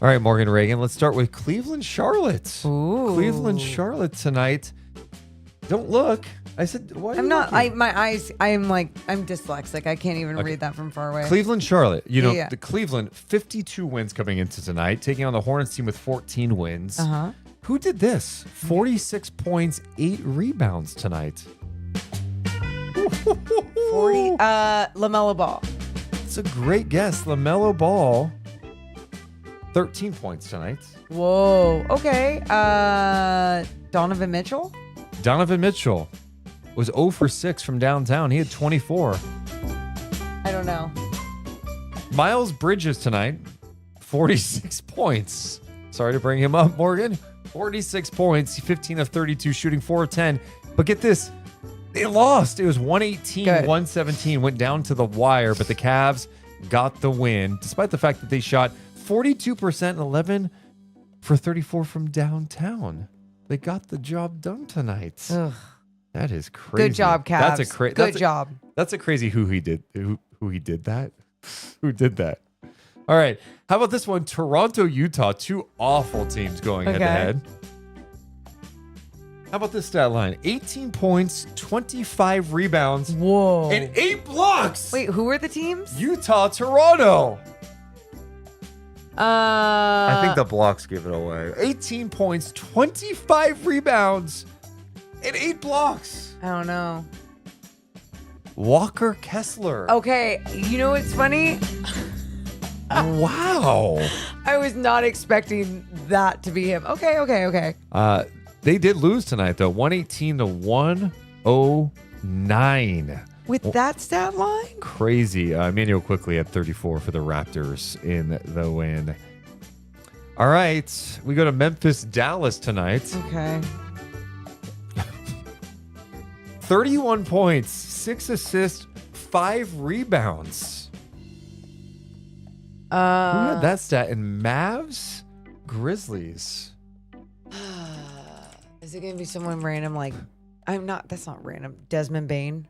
Speaker 3: All right, Morgan Reagan, let's start with Cleveland Charlotte.
Speaker 4: Ooh.
Speaker 3: Cleveland Charlotte tonight. Don't look. I said, why are
Speaker 4: I'm
Speaker 3: you
Speaker 4: not.
Speaker 3: looking?
Speaker 4: My eyes. I'm dyslexic. I can't even read that from far away.
Speaker 3: Cleveland Charlotte. You know,
Speaker 4: Yeah.
Speaker 3: the Cleveland 52 wins coming into tonight, taking on the Hornets team with 14 wins.
Speaker 4: Uh-huh.
Speaker 3: Who did this? 46 points, 8 rebounds tonight.
Speaker 4: 40. LaMelo Ball.
Speaker 3: It's a great guess. LaMelo Ball, 13 points tonight.
Speaker 4: Whoa. Okay. Donovan Mitchell.
Speaker 3: Donovan Mitchell was 0 for 6 from downtown. He had 24.
Speaker 4: I don't know.
Speaker 3: Miles Bridges tonight, 46 points. Sorry to bring him up, Morgan. 46 points, 15 of 32, shooting 4 of 10. But get this, they lost. It was 118,
Speaker 4: Good.
Speaker 3: 117, went down to the wire, but the Cavs got the win, despite the fact that they shot 42% and 11 for 34 from downtown. They got the job done tonight.
Speaker 4: Ugh.
Speaker 3: That is crazy.
Speaker 4: Good job, Cavs. Good job.
Speaker 3: That's a crazy who he did that. Who did that? All right. How about this one? Toronto, Utah. Two awful teams going head to head. How about this stat line? 18 points, 25 rebounds,
Speaker 4: Whoa.
Speaker 3: and 8 blocks.
Speaker 4: Wait, who are the teams?
Speaker 3: Utah, Toronto.
Speaker 4: I
Speaker 3: I think the blocks give it away. 18 points, 25 rebounds, and 8 blocks.
Speaker 4: I don't know.
Speaker 3: Walker Kessler.
Speaker 4: Okay, you know what's funny?
Speaker 3: Wow.
Speaker 4: I was not expecting that to be him. Okay.
Speaker 3: They did lose tonight, though. 118 to 109.
Speaker 4: With that stat line?
Speaker 3: Crazy. Emmanuel quickly at 34 for the Raptors in the win. All right. We go to Memphis, Dallas tonight.
Speaker 4: Okay.
Speaker 3: 31 points, 6 assists, 5 rebounds. Who had that stat in Mavs? Grizzlies.
Speaker 4: Is it going to be someone random like, that's not random. Desmond Bain?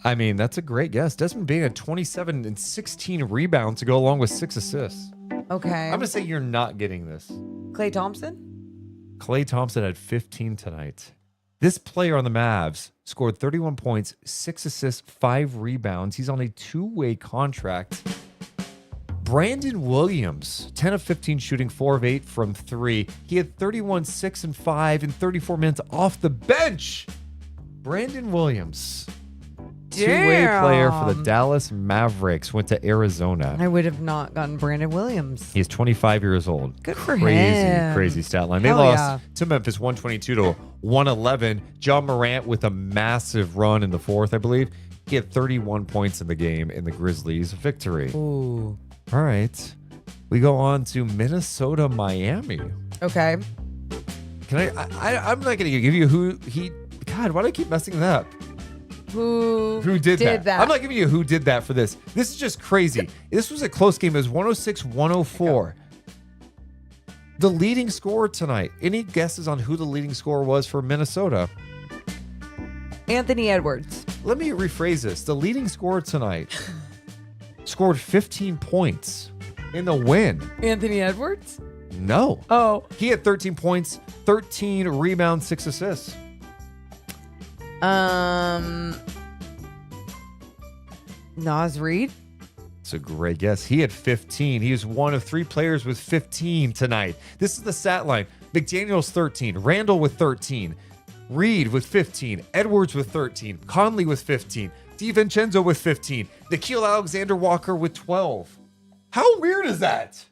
Speaker 3: I mean, that's a great guess. Desmond Bain had 27 and 16 rebounds to go along with 6 assists.
Speaker 4: Okay.
Speaker 3: I'm going to say you're not getting this.
Speaker 4: Klay Thompson?
Speaker 3: Klay Thompson had 15 tonight. This player on the Mavs scored 31 points, 6 assists, 5 rebounds. He's on a 2-way contract. Brandon Williams, 10 of 15 shooting, 4 of 8 from 3. He had 31, 6 and 5 in 34 minutes off the bench. Brandon Williams, 2-way player for the Dallas Mavericks, went to Arizona.
Speaker 4: I would have not gotten Brandon Williams.
Speaker 3: He's 25 years old.
Speaker 4: Good for him.
Speaker 3: Crazy stat line. They
Speaker 4: Hell
Speaker 3: lost
Speaker 4: yeah.
Speaker 3: to Memphis 122 to 111. John Morant with a massive run in the fourth, I believe. He had 31 points in the game in the Grizzlies' victory.
Speaker 4: Ooh.
Speaker 3: All right. We go on to Minnesota, Miami.
Speaker 4: Okay.
Speaker 3: Can I'm not going to give you who he... God, why do I keep messing that up?
Speaker 4: Who
Speaker 3: did that? I'm not giving you who did that for this. This is just crazy. This was a close game. It was 106-104. The leading scorer tonight. Any guesses on who the leading scorer was for Minnesota?
Speaker 4: Anthony Edwards.
Speaker 3: Let me rephrase this. The leading scorer tonight scored 15 points in the win.
Speaker 4: Anthony Edwards?
Speaker 3: No.
Speaker 4: Oh.
Speaker 3: He had 13 points, 13 rebounds, 6 assists.
Speaker 4: Naz Reid?
Speaker 3: It's a great guess. He had 15. He was one of 3 players with 15 tonight. This is the stat line. McDaniels 13, Randall with 13, Reed with 15, Edwards with 13, Conley with 15, DiVincenzo with 15, Nickeil Alexander-Walker with 12. How weird is that?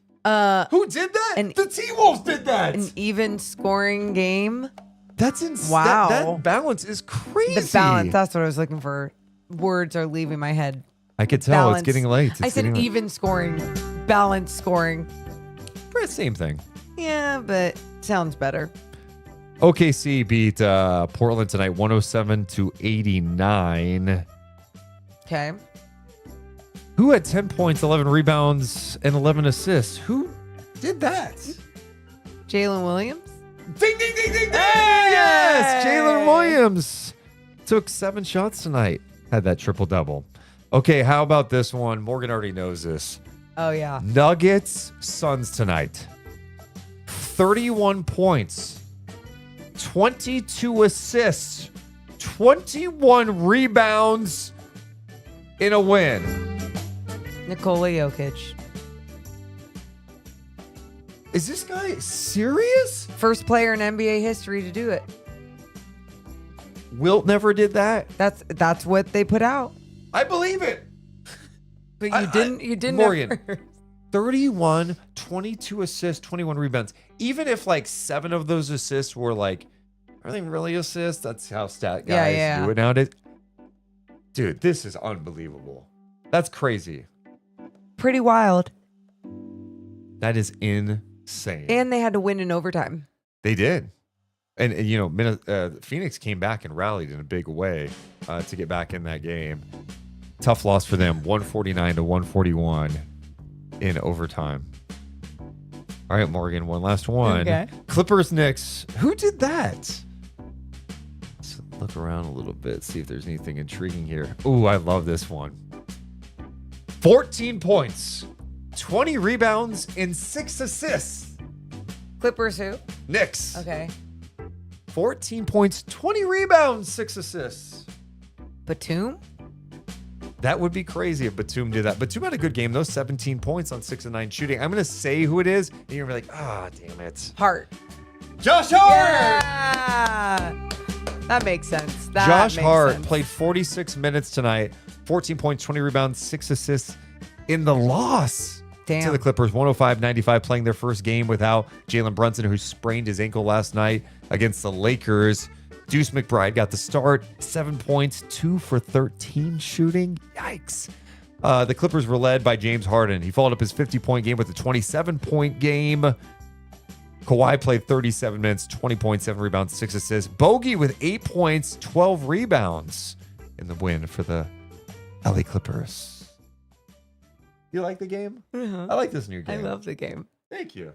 Speaker 3: Who did that? The T-Wolves did that.
Speaker 4: An even scoring game?
Speaker 3: That's insane.
Speaker 4: Wow.
Speaker 3: That balance is crazy.
Speaker 4: The balance, that's what I was looking for. Words are leaving my head.
Speaker 3: I could tell. It's getting late.
Speaker 4: I said even scoring, balanced scoring.
Speaker 3: Same thing.
Speaker 4: Yeah, but sounds better.
Speaker 3: OKC beat Portland tonight 107-89.
Speaker 4: Okay.
Speaker 3: Who had 10 points, 11 rebounds, and 11 assists? Who did that?
Speaker 4: Jalen Williams?
Speaker 3: Ding, ding, ding, ding, ding! Yes! Jalen Williams took 7 shots tonight. Had that triple-double. Okay, how about this one? Morgan already knows this.
Speaker 4: Oh, yeah.
Speaker 3: Nuggets, Suns tonight. 31 points, 22 assists, 21 rebounds in a win.
Speaker 4: Nikola Jokic.
Speaker 3: Is this guy serious?
Speaker 4: First player in NBA history to do it.
Speaker 3: Wilt never did that.
Speaker 4: That's what they put out.
Speaker 3: I believe it.
Speaker 4: But you didn't
Speaker 3: Morgan. 31, 22 assists, 21 rebounds. Even if like 7 of those assists were like, are they really assists? That's how stat guys do it nowadays. Dude, this is unbelievable. That's crazy.
Speaker 4: Pretty wild.
Speaker 3: That is insane.
Speaker 4: And they had to win in overtime.
Speaker 3: They did. And Phoenix came back and rallied in a big way to get back in that game. Tough loss for them, 149-141 in overtime. All right, Morgan, one last one.
Speaker 4: Okay.
Speaker 3: Clippers, Knicks. Who did that? Let's look around a little bit, see if there's anything intriguing here. Ooh, I love this one. 14 points, 20 rebounds, and 6 assists.
Speaker 4: Clippers who?
Speaker 3: Knicks.
Speaker 4: Okay.
Speaker 3: 14 points, 20 rebounds, 6 assists.
Speaker 4: Batum?
Speaker 3: That would be crazy if Batum did that. Batum had a good game, though. 17 points on 6 of 9 shooting. I'm going to say who it is, and you're going to be like, damn it.
Speaker 4: Hart.
Speaker 3: Josh Hart!
Speaker 4: Yeah! That makes sense.
Speaker 3: Josh Hart played 46 minutes tonight, 14 points, 20 rebounds, 6 assists in the loss to the Clippers. 105-95, playing their first game without Jalen Brunson, who sprained his ankle last night against the Lakers. Deuce McBride got the start, 7 points, 2 for 13 shooting. Yikes. The Clippers were led by James Harden. He followed up his 50-point game with a 27-point game. Kawhi played 37 minutes, 20 points, 7 rebounds, 6 assists. Bogey with 8 points, 12 rebounds in the win for the LA Clippers. You like the game? I like this new game.
Speaker 4: I love the game.
Speaker 3: Thank you.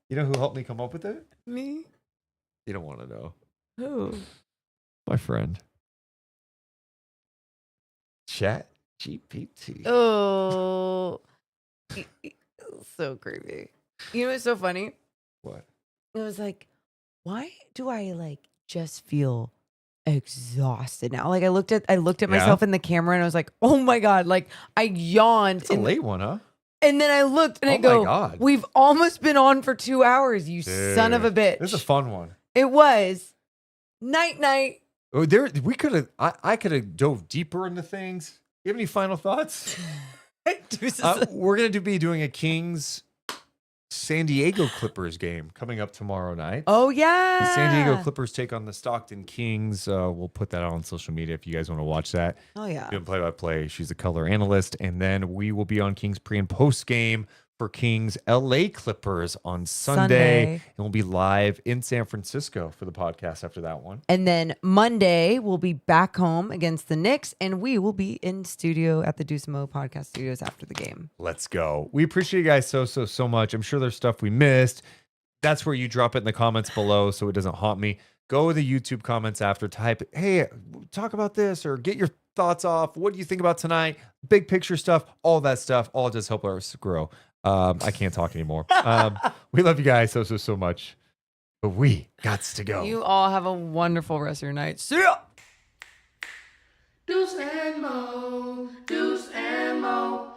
Speaker 3: You know who helped me come up with it?
Speaker 4: Me?
Speaker 3: You don't want to know.
Speaker 4: Who?
Speaker 3: My friend. Chat GPT.
Speaker 4: Oh. So creepy. You know what's so funny?
Speaker 3: What?
Speaker 4: It was like, why do I just feel exhausted now? Like I looked at myself in the camera and I was like, oh my God. Like I yawned.
Speaker 3: It's a late one, huh?
Speaker 4: And then I looked and I go,
Speaker 3: God.
Speaker 4: We've almost been on for 2 hours, you son of a bitch.
Speaker 3: This is a fun one.
Speaker 4: It was. Night.
Speaker 3: Oh, I could have dove deeper into things. You have any final thoughts? We're going to be doing a Kings San Diego Clippers game coming up tomorrow night.
Speaker 4: Oh, yeah.
Speaker 3: The San Diego Clippers take on the Stockton Kings. We'll put that out on social media if you guys want to watch that.
Speaker 4: Oh, yeah.
Speaker 3: Doing play-by-play. She's a color analyst. And then we will be on Kings pre- and post-game for Kings LA Clippers on Sunday. And we'll be live in San Francisco for the podcast after that one.
Speaker 4: And then Monday, we'll be back home against the Knicks, and we will be in studio at the Deuce and Mo podcast studios after the game.
Speaker 3: Let's go. We appreciate you guys so much. I'm sure there's stuff we missed. That's where you drop it in the comments below so it doesn't haunt me. Go to the YouTube comments after, type, hey, talk about this, or get your thoughts off. What do you think about tonight? Big picture stuff, all that stuff. All just help us grow. I can't talk anymore. We love you guys so much. But we gots to go.
Speaker 4: You all have a wonderful rest of your night. See ya!
Speaker 1: Deuce and Mo, Deuce and Mo.